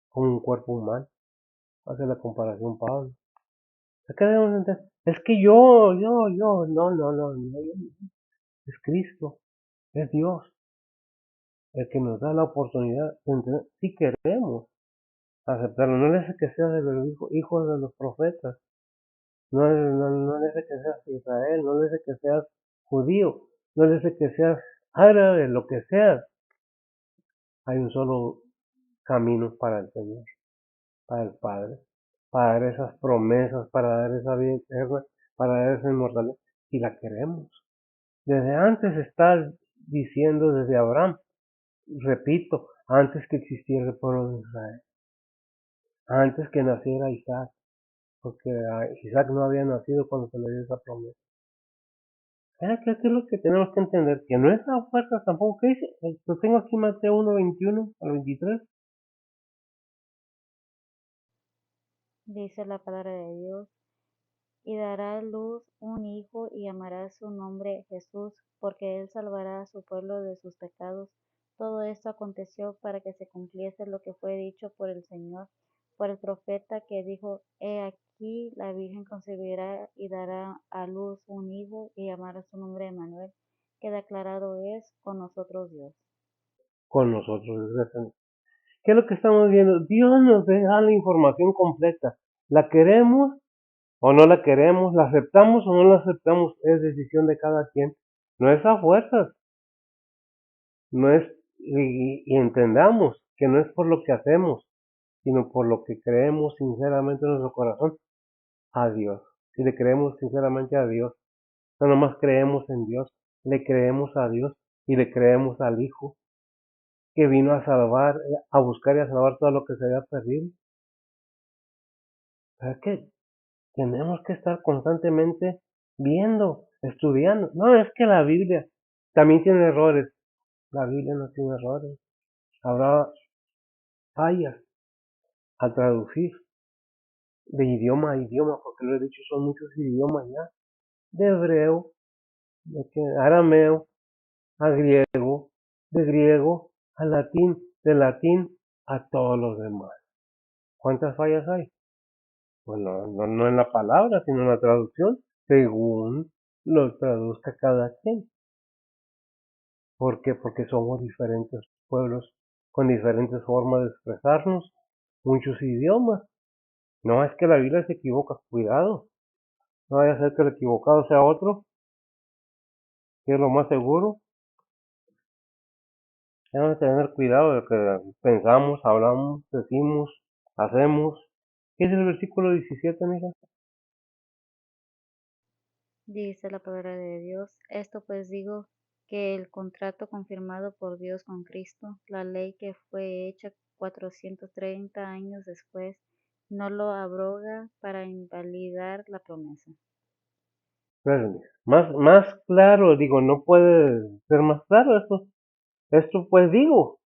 como un cuerpo humano. Hace la comparación Pablo. Acá debemos entender, es que no, es Cristo, es Dios, el que nos da la oportunidad de entender si queremos. aceptarlo. No le hace que seas de los hijos de los profetas. No le hace que seas Israel, no le hace que seas judío, no le hace que seas árabe, lo que seas. Hay un solo camino para el Señor, para el Padre, para dar esas promesas, para dar esa vida eterna, para dar esa inmortalidad, si la queremos. Desde antes está diciendo, desde Abraham, repito, antes que existiera el pueblo de Israel, antes que naciera Isaac, porque Isaac no había nacido cuando se le dio esa promesa. ¿Qué es lo que tenemos que entender? Que no es a fuerzas tampoco. ¿Qué dice? Yo tengo aquí Mateo 1, 21 al 23. Dice la palabra de Dios, y dará a luz un hijo y llamará su nombre Jesús, porque él salvará a su pueblo de sus pecados. Todo esto aconteció para que se cumpliese lo que fue dicho por el Señor, por el profeta que dijo, He aquí la Virgen concebirá y dará a luz un hijo y llamará su nombre Emmanuel, que declarado es con nosotros Dios. Con nosotros, desgraciadamente. ¿Qué es lo que estamos viendo? Dios nos deja la información completa. ¿La queremos o no la queremos? ¿La aceptamos o no la aceptamos? Es decisión de cada quien. No es a fuerzas. No es, y entendamos que no es por lo que hacemos, sino por lo que creemos sinceramente en nuestro corazón a Dios. Si le creemos sinceramente a Dios, no nomás creemos en Dios, le creemos a Dios y le creemos al Hijo que vino a salvar, a buscar y a salvar todo lo que se había perdido. Es que tenemos que estar constantemente viendo, estudiando. No, es que la Biblia también tiene errores. La Biblia no tiene errores. Habrá fallas al traducir de idioma a idioma, porque lo he dicho, son muchos idiomas ya. De hebreo, de arameo, a griego, de griego a latín, de latín a todos los demás. ¿Cuántas fallas hay? Pues no en la palabra, sino en la traducción, según lo traduzca cada quien. ¿Por qué? Porque somos diferentes pueblos con diferentes formas de expresarnos, muchos idiomas. No es que la Biblia se equivoca, cuidado. No vaya a ser que el equivocado sea otro, que es lo más seguro. Tenemos que tener cuidado de lo que pensamos, hablamos, decimos, hacemos. ¿Qué es el versículo 17, mija? Dice la palabra de Dios, esto pues digo, que el contrato confirmado por Dios con Cristo, la ley que fue hecha 430 años después, no lo abroga para invalidar la promesa. Espérenme. Más claro, digo, no puede ser más claro esto pues digo,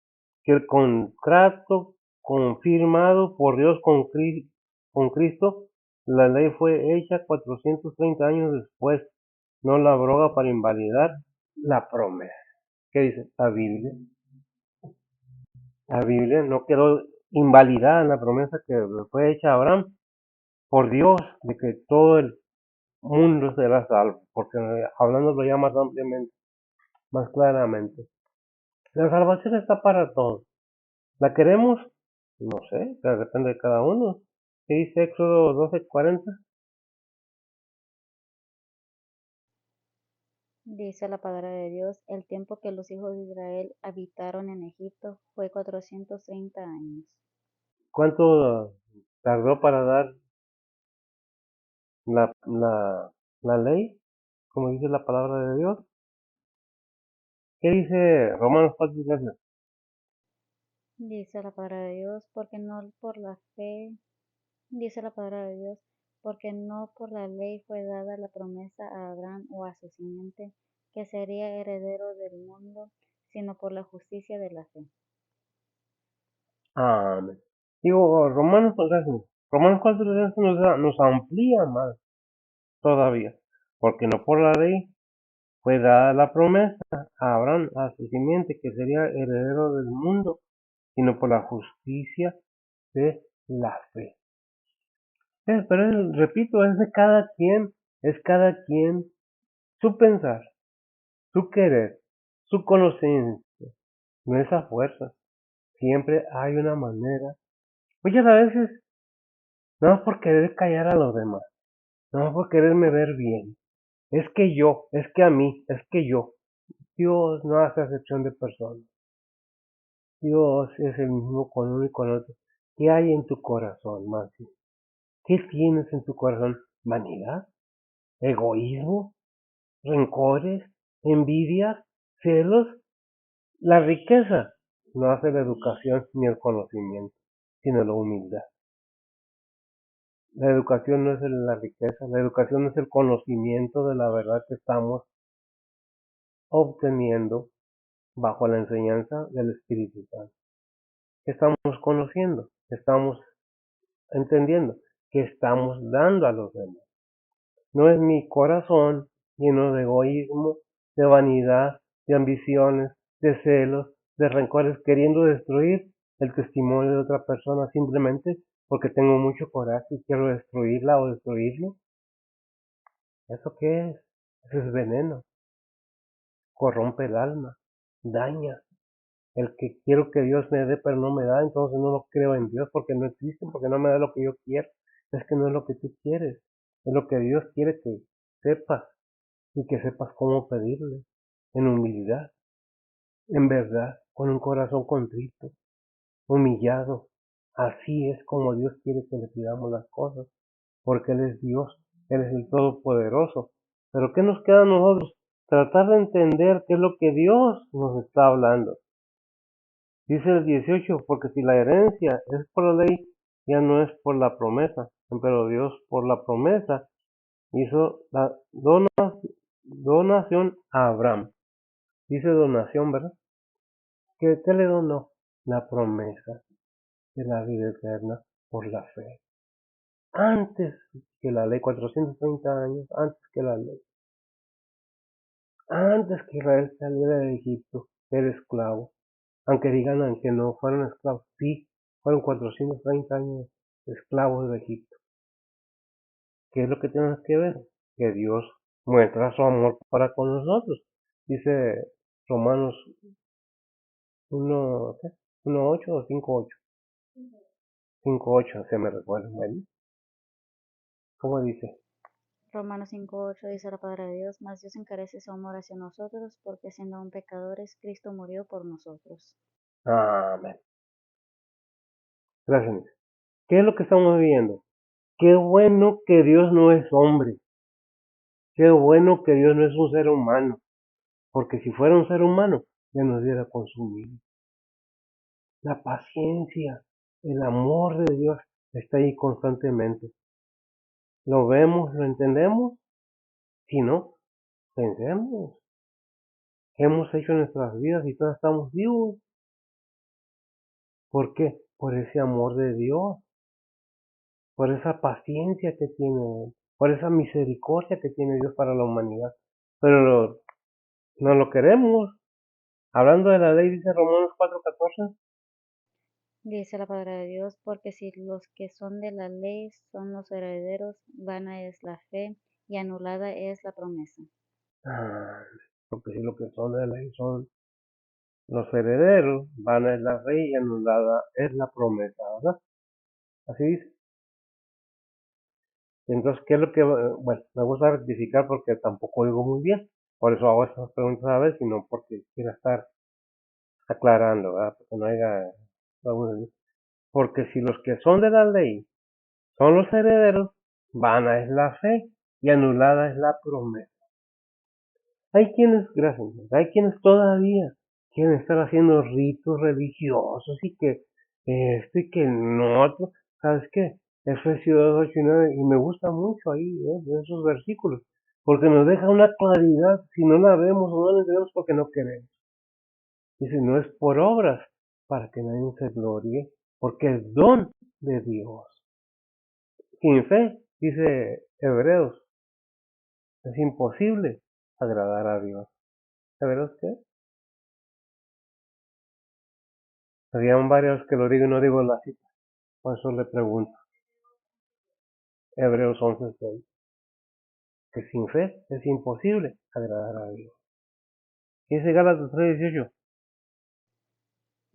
que el contrato confirmado por Dios con Cristo, la ley fue hecha 430 años después, no la abroga para invalidar la promesa. ¿Qué dice la Biblia? La Biblia no quedó invalidada en la promesa que fue hecha a Abraham por Dios de que todo el mundo será salvo, porque hablándolo ya más ampliamente, más claramente. La salvación está para todos. ¿La queremos? No sé, depende de cada uno. ¿Qué dice Éxodo 12:40? Dice la palabra de Dios, el tiempo que los hijos de Israel habitaron en Egipto fue 430 años. ¿Cuánto tardó para dar la, la, la ley? Como dice la palabra de Dios. ¿Qué dice Romanos 4:13? Dice la palabra de Dios, porque no por la fe, dice la palabra de Dios, porque no por la ley fue dada la promesa a Abraham o a su simiente, que sería heredero del mundo, sino por la justicia de la fe. Amén. Digo, Romanos 4:13 nos amplía más todavía, porque no por la ley fue dada la promesa a Abraham, a su simiente, que sería heredero del mundo, sino por la justicia de la fe. Pero repito, es cada quien su pensar, su querer, su conocimiento, no es a fuerza. Siempre hay una manera Muchas a veces, no por querer callar a los demás, no por quererme ver bien, es que yo, es que a mí, es que yo. Dios no hace acepción de personas. Dios es el mismo con uno y con otro. ¿Qué hay en tu corazón, Marci? ¿Qué tienes en tu corazón? ¿Vanidad? ¿Egoísmo? ¿Rencores? ¿Envidias? ¿Celos? La riqueza no hace la educación ni el conocimiento, sino la humildad. La educación no es la riqueza, la educación es el conocimiento de la verdad que estamos obteniendo bajo la enseñanza del Espíritu Santo. ¿Qué estamos conociendo? ¿Qué estamos entendiendo? ¿Qué estamos dando a los demás? No es mi corazón lleno de egoísmo, de vanidad, de ambiciones, de celos, de rencores, queriendo destruir el testimonio de otra persona simplemente porque tengo mucho coraje y quiero destruirla o destruirlo. ¿Eso qué es? Eso es veneno, corrompe el alma, daña. El que quiero que Dios me dé pero no me da, entonces no lo creo en Dios porque no existe, porque no me da lo que yo quiero. Es que no es lo que tú quieres, es lo que Dios quiere que sepas y que sepas cómo pedirle, en humildad, en verdad, con un corazón contrito, humillado. Así es como Dios quiere que le pidamos las cosas, porque Él es Dios, Él es el Todopoderoso. Pero ¿qué nos queda a nosotros? Tratar de entender qué es lo que Dios nos está hablando. Dice el 18, porque si la herencia es por la ley, ya no es por la promesa, pero Dios por la promesa hizo la donación a Abraham. Dice donación, ¿verdad? ¿Qué le donó? La promesa de la vida eterna por la fe. Antes que la ley, 430 años antes que la ley. Antes que Israel saliera de Egipto, era esclavo. Aunque digan que no fueron esclavos, sí, fueron 430 años esclavos de Egipto. ¿Qué es lo que tenemos que ver? Que Dios muestra su amor para con nosotros. Dice Romanos 1, ¿qué? 1:8 o 5:8. 5:8 se me recuerda. Bueno, ¿cómo dice? Romanos 5:8 dice la palabra de Dios, mas Dios encarece su amor hacia nosotros, porque siendo aún pecadores, Cristo murió por nosotros. Amén. Gracias. ¿Qué es lo que estamos viendo? Qué bueno que Dios no es hombre. Qué bueno que Dios no es un ser humano. Porque si fuera un ser humano, ya nos hubiera consumido. La paciencia, el amor de Dios está ahí constantemente. ¿Lo vemos? ¿Lo entendemos? Si no, pensemos. ¿Qué hemos hecho en nuestras vidas y todavía estamos vivos? ¿Por qué? Por ese amor de Dios, por esa paciencia que tiene, por esa misericordia que tiene Dios para la humanidad. Pero no lo queremos. Hablando de la ley, dice Romanos 4:14. Dice la palabra de Dios, porque si los que son de la ley son los herederos, vana es la fe y anulada es la promesa. Porque si lo que son de la ley son los herederos, vana es la fe y anulada es la promesa, ¿verdad? Así dice. Entonces, ¿qué es lo que, bueno, me gusta rectificar porque tampoco digo muy bien, por eso hago estas preguntas a veces, sino porque quiero estar aclarando, ¿verdad? Porque no haya, porque si los que son de la ley son los herederos, vana es la fe y anulada es la promesa. Hay quienes, gracias, hay quienes todavía quieren estar haciendo ritos religiosos y que esto y que no otro, ¿sabes qué? Efesios 2, 8 y 9, y me gusta mucho ahí, esos versículos, porque nos deja una claridad, si no la vemos o no la entendemos porque no queremos. Dice, no es por obras para que nadie se gloríe, porque es don de Dios. Sin fe, dice Hebreos, es imposible agradar a Dios. ¿Hebreos qué? Habían varios que lo digo y no digo la cita, por eso le pregunto. Hebreos 11:6, que sin fe es imposible agradar a Dios. Y dice Gálatas 3:18,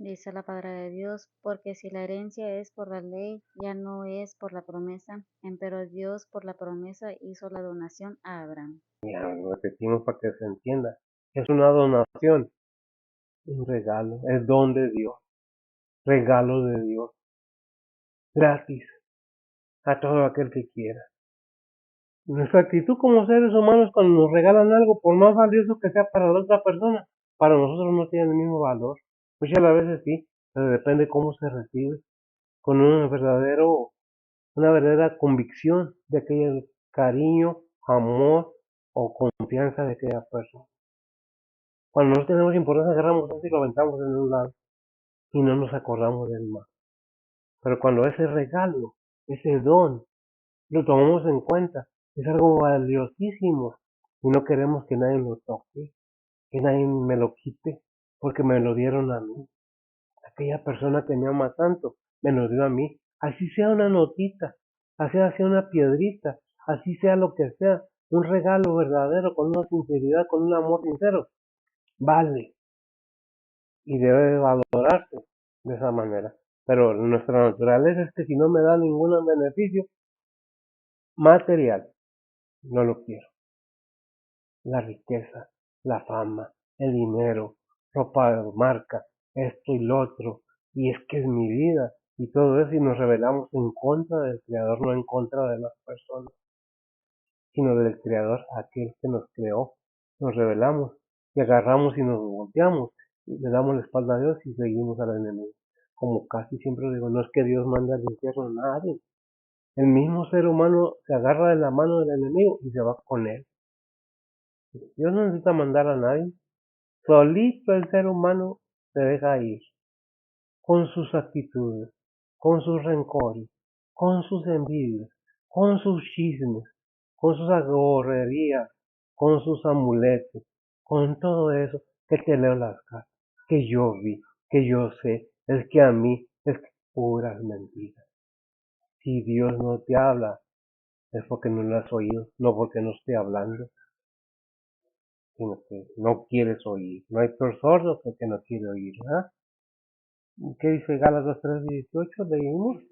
Dice la palabra de Dios, porque si la herencia es por la ley, ya no es por la promesa, empero Dios por la promesa hizo la donación a Abraham. Ya lo repetimos para que se entienda. Es una donación, un regalo, es don de Dios, regalo de Dios, gratis a todo aquel que quiera. Nuestra actitud como seres humanos cuando nos regalan algo, por más valioso que sea para la otra persona, para nosotros no tiene el mismo valor. Muchas veces sí, pero depende cómo se recibe, con una verdadera convicción de aquel cariño, amor o confianza de aquella persona. Cuando no tenemos importancia, agarramos eso y lo aventamos en un lado y no nos acordamos del más. Pero cuando ese regalo, ese don, lo tomamos en cuenta, es algo valiosísimo y no queremos que nadie lo toque, que nadie me lo quite, porque me lo dieron a mí. Aquella persona que me ama tanto, me lo dio a mí. Así sea una notita, así sea una piedrita, así sea lo que sea, un regalo verdadero, con una sinceridad, con un amor sincero, vale y debe valorarse de esa manera. Pero nuestra naturaleza es que si no me da ningún beneficio material, no lo quiero. La riqueza, la fama, el dinero, ropa de marca, esto y lo otro, y es que es mi vida, y todo eso, y nos rebelamos en contra del Creador, no en contra de las personas, sino del Creador, aquel que nos creó. Nos rebelamos y agarramos y nos volteamos, y le damos la espalda a Dios y seguimos al enemigo. Como casi siempre digo, no es que Dios mande al infierno a nadie. El mismo ser humano se agarra de la mano del enemigo y se va con él. Dios no necesita mandar a nadie. Solito el ser humano se deja ir, con sus actitudes, con sus rencores, con sus envidias, con sus chismes, con sus agorrerías, con sus amuletos, con todo eso que te leo las cartas, que yo vi, que yo sé, es que a mí es puras mentiras. Si Dios no te habla, es porque no lo has oído, no porque no esté hablando, sino que no quieres oír. No hay peor sordo que el que no quiere oír, ¿verdad? ¿Qué dice Gálatas 3:18? Leímos.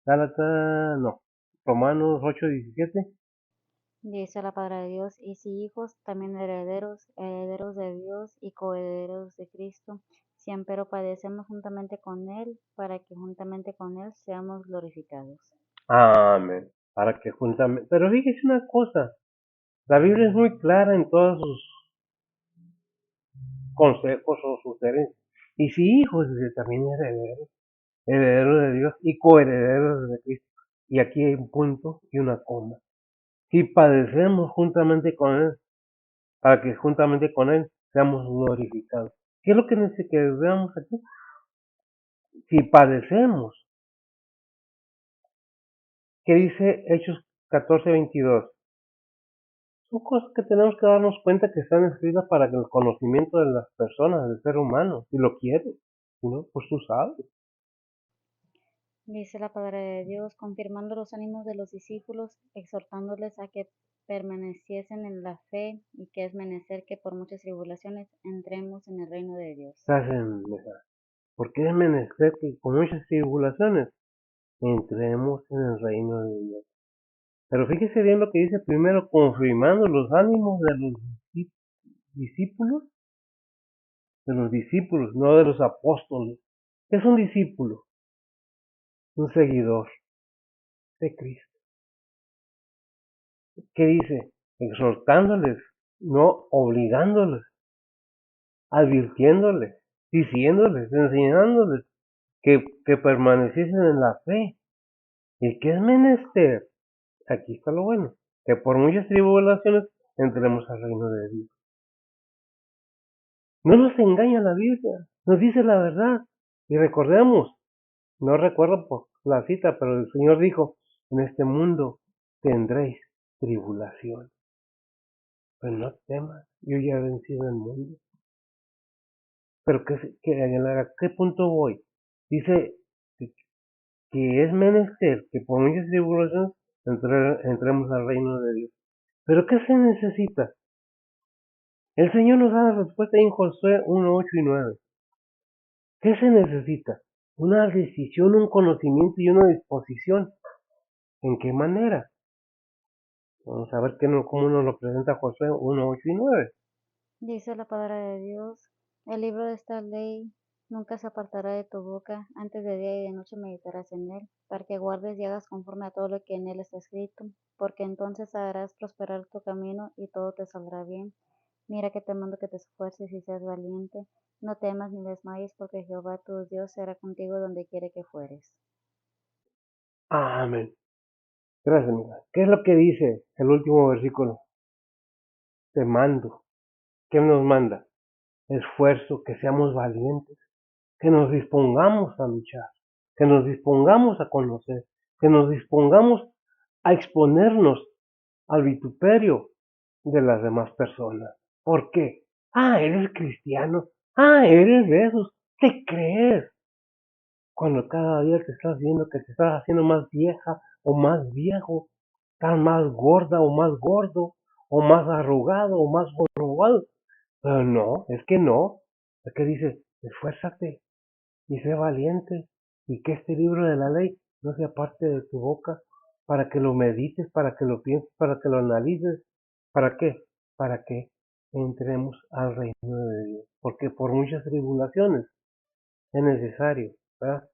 Gálatas, no. Romanos 8:17. Dice la palabra de Dios, y si hijos, también herederos, herederos de Dios y coherederos de Cristo, si empero padecemos juntamente con Él, para que juntamente con Él seamos glorificados. Amén. Para que juntamente. Pero fíjese una cosa. La Biblia es muy clara en todos sus consejos o sugerencias. Y si hijos, dice también herederos. Herederos de Dios y coherederos de Cristo. Y aquí hay un punto y una coma. Si padecemos juntamente con Él, para que juntamente con Él seamos glorificados. ¿Qué es lo que veamos aquí? Si padecemos, ¿qué dice Hechos 14:22? Son cosas que tenemos que darnos cuenta que están escritas para el conocimiento de las personas, del ser humano, si lo quiere, si no, pues tú sabes. Dice la palabra de Dios, confirmando los ánimos de los discípulos, exhortándoles a que permaneciesen en la fe y que es menester que por muchas tribulaciones entremos en el reino de Dios. Porque es menester que con muchas tribulaciones entremos en el reino de Dios. Pero fíjese bien lo que dice primero, confirmando los ánimos de los discípulos, no de los apóstoles. ¿Qué es un discípulo? Un seguidor de Cristo. ¿Qué dice? Exhortándoles, no obligándoles, advirtiéndoles, diciéndoles, enseñándoles que permaneciesen en la fe. ¿Y qué es menester? Aquí está lo bueno, que por muchas tribulaciones entremos al reino de Dios. No nos engaña la Biblia, nos dice la verdad. Y recordemos, no recuerdo por la cita, pero el Señor dijo, en este mundo tendréis tribulación. Pero no temas, yo ya he vencido el mundo. Pero ¿a qué punto voy? Dice que es menester que por muchas tribulaciones entremos al reino de Dios. ¿Pero qué se necesita? El Señor nos da la respuesta en Josué 1:8 y 9. ¿Qué se necesita? Una decisión, un conocimiento y una disposición. ¿En qué manera? Vamos a ver cómo nos lo presenta Josué 1, 8 y 9. Dice la palabra de Dios, el libro de esta ley nunca se apartará de tu boca, antes de día y de noche meditarás en él, para que guardes y hagas conforme a todo lo que en él está escrito, porque entonces harás prosperar tu camino y todo te saldrá bien. Mira que te mando que te esfuerces y seas valiente, no temas ni desmayes, porque Jehová tu Dios será contigo donde quiera que fueres. Amén. Gracias, amiga. ¿Qué es lo que dice el último versículo? Te mando. ¿Qué nos manda? Esfuerzo, que seamos valientes, que nos dispongamos a luchar, que nos dispongamos a conocer, que nos dispongamos a exponernos al vituperio de las demás personas. ¿Por qué? Eres cristiano. Eres de esos. ¿Te crees? Cuando cada día te estás viendo que te estás haciendo más vieja o más viejo, estás más gorda o más gordo, o más arrugado o más jorobado. Pero no, es que no. Es que dice, esfuérzate y sé valiente y que este libro de la ley no sea parte de tu boca para que lo medites, para que lo pienses, para que lo analices. ¿Para qué? Para que entremos al reino de Dios. Porque por muchas tribulaciones es necesario, ¿verdad?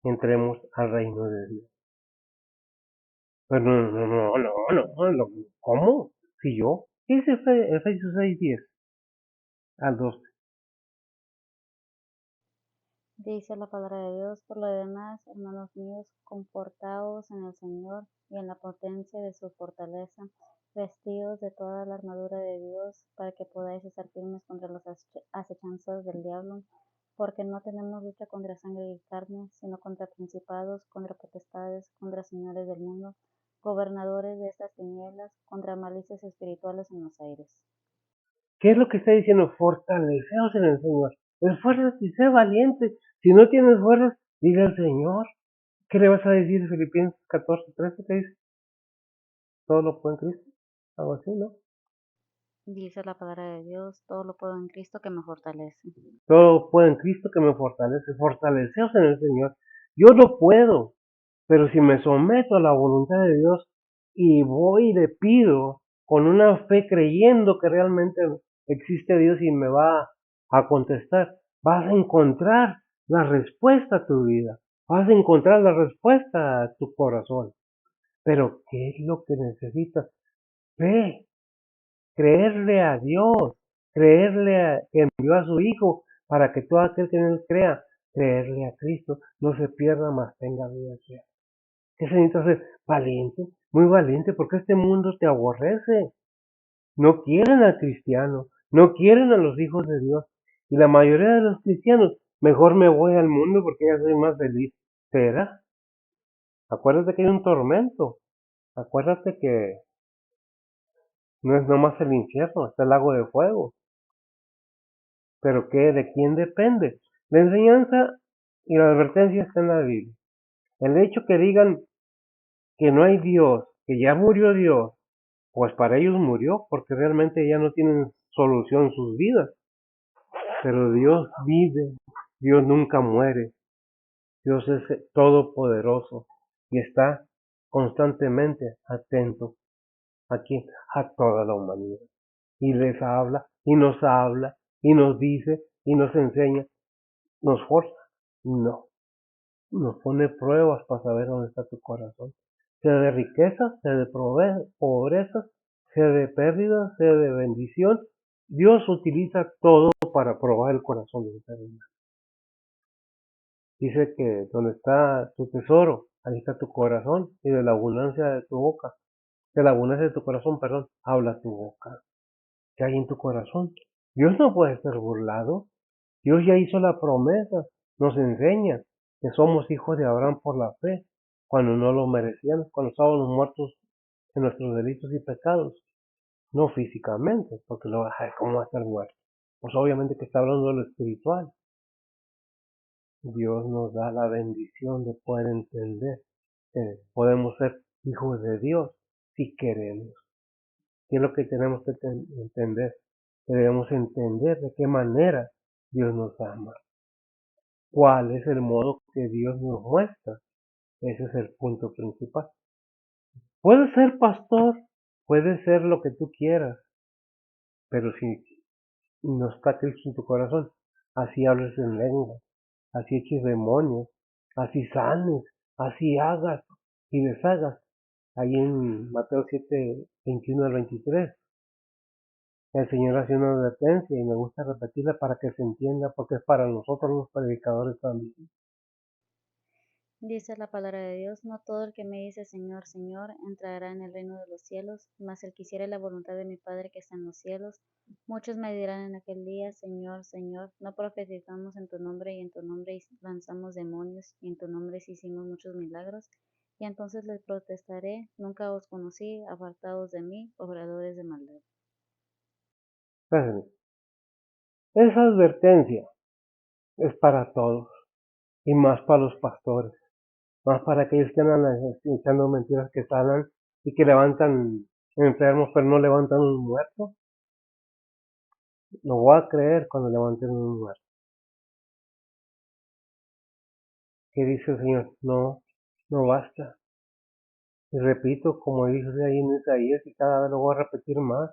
Entremos al reino de Dios. Pero no, ¿cómo? Si yo, ¿qué dice Efesios 6:10 al 12? Dice la palabra de Dios, por lo demás, hermanos míos, confortaos en el Señor y en la potencia de su fortaleza, vestidos de toda la armadura de Dios, para que podáis estar firmes contra las acechanzas del diablo, porque no tenemos lucha contra sangre y carne, sino contra principados, contra potestades, contra señores del mundo, gobernadores de estas tinieblas, contra malicias espirituales en los aires. ¿Qué es lo que está diciendo? Fortaleceos en el Señor. Esfuérzate y sé valiente. Si no tienes fuerzas, dile al Señor. ¿Qué le vas a decir Filipenses 14:13? ¿Qué dice? Todo lo puede en Cristo. Algo así, ¿no? Dice la palabra de Dios, todo lo puedo en Cristo que me fortalece. Todo puedo en Cristo que me fortalece. Fortaleceos en el Señor. Yo no puedo, pero si me someto a la voluntad de Dios y voy y le pido con una fe creyendo que realmente existe Dios y me va a contestar, vas a encontrar la respuesta a tu vida. Vas a encontrar la respuesta a tu corazón. Pero ¿qué es lo que necesitas? Fe, creerle a Dios, que envió a su Hijo para que todo aquel que en él crea, creerle a Cristo, no se pierda, mas tenga vida eterna. ¿Qué se necesita ser? Valiente, muy valiente, porque este mundo te aborrece. No quieren al cristiano, no quieren a los hijos de Dios. Y la mayoría de los cristianos, mejor me voy al mundo porque ya soy más feliz. ¿Será? Acuérdate que hay un tormento. Acuérdate que no es nomás el infierno, está el lago de fuego. Pero ¿qué? ¿De quién depende? La enseñanza y la advertencia está en la Biblia. El hecho que digan que no hay Dios, que ya murió Dios, pues para ellos murió, porque realmente ya no tienen solución en sus vidas. Pero Dios vive, Dios nunca muere, Dios es todopoderoso y está constantemente atento aquí a toda la humanidad. Y les habla, y nos dice, y nos enseña, nos forza. No, nos pone pruebas para saber dónde está tu corazón. Sea de riqueza, sea de pobreza, sea de pérdida, sea de bendición. Dios utiliza todo para probar el corazón del ser humano. Dice que donde está tu tesoro, ahí está tu corazón, y de la abundancia de tu boca, de la abundancia de tu corazón, perdón, habla tu boca. ¿Qué hay en tu corazón? Dios no puede ser burlado. Dios ya hizo la promesa, nos enseña que somos hijos de Abraham por la fe, cuando no lo merecíamos, cuando estábamos muertos en nuestros delitos y pecados, no físicamente, porque ¿cómo va a estar muerto? Pues obviamente que está hablando de lo espiritual. Dios nos da la bendición de poder entender que podemos ser hijos de Dios si queremos. ¿Qué es lo que tenemos que entender? Debemos entender de qué manera Dios nos ama. cuál es el modo que Dios nos muestra. Ese es el punto principal. Puedes ser pastor, puedes ser lo que tú quieras, pero si no está Cristo en tu corazón, así hables en lengua, así eches demonios, así sanes, así hagas y deshagas. Ahí en Mateo 7, 21 al 23, el Señor hace una advertencia y me gusta repetirla para que se entienda, porque es para nosotros los predicadores también. Dice la palabra de Dios, no todo el que me dice Señor, Señor, entrará en el reino de los cielos, mas el que hiciere la voluntad de mi Padre que está en los cielos. Muchos me dirán en aquel día, Señor, Señor, no profetizamos en tu nombre y en tu nombre lanzamos demonios y en tu nombre hicimos muchos milagros. Y entonces les protestaré, nunca os conocí, apartados de mí, obradores de maldad. Entonces, esa advertencia es para todos y más para los pastores, más para aquellos que andan echando mentiras que sanan y que levantan enfermos pero no levantan un muerto. Lo voy a creer cuando levanten un muerto. ¿Qué dice el Señor? No, no basta. Y repito, como dice ahí en Isaías, y cada vez lo voy a repetir más,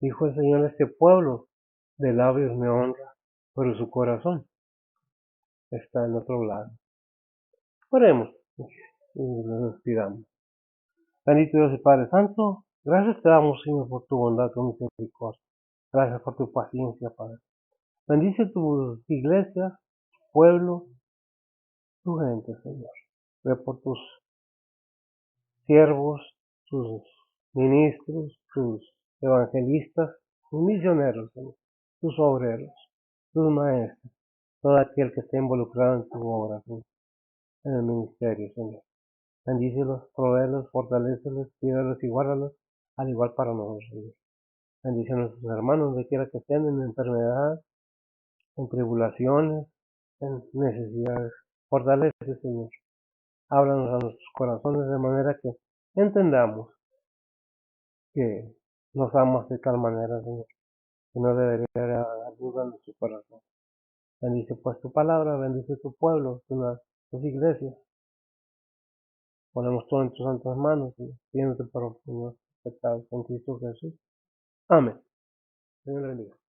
dijo el Señor: este pueblo de labios me honra, pero su corazón está en otro lado. Oremos y nos despidamos. Bendito Dios y Padre Santo, gracias te damos, Señor, por tu bondad, tu misericordia. Gracias por tu paciencia, Padre. Bendice tus iglesias, tu pueblo, tu gente, Señor. Ve por tus siervos, tus ministros, tus evangelistas, tus misioneros, Señor, tus obreros, tus maestros, todo aquel que esté involucrado en tu obra, Señor, en el ministerio, Señor. Bendícelos, provéelos, fortalécelos, cuídalos y guárdalos, al igual para nosotros, Señor. Bendice a nuestros hermanos, donde quiera que estén, en enfermedad, en tribulaciones, en necesidades. Fortalece, Señor. Háblanos a nuestros corazones de manera que entendamos que nos amas de tal manera, Señor, que no debería haber duda en nuestro corazón. Bendice pues tu palabra, bendice tu pueblo, tus iglesias. Ponemos todo en tus santas manos y pidiéndote por nuestros pecados en Cristo Jesús. Amén. Señor bendiga.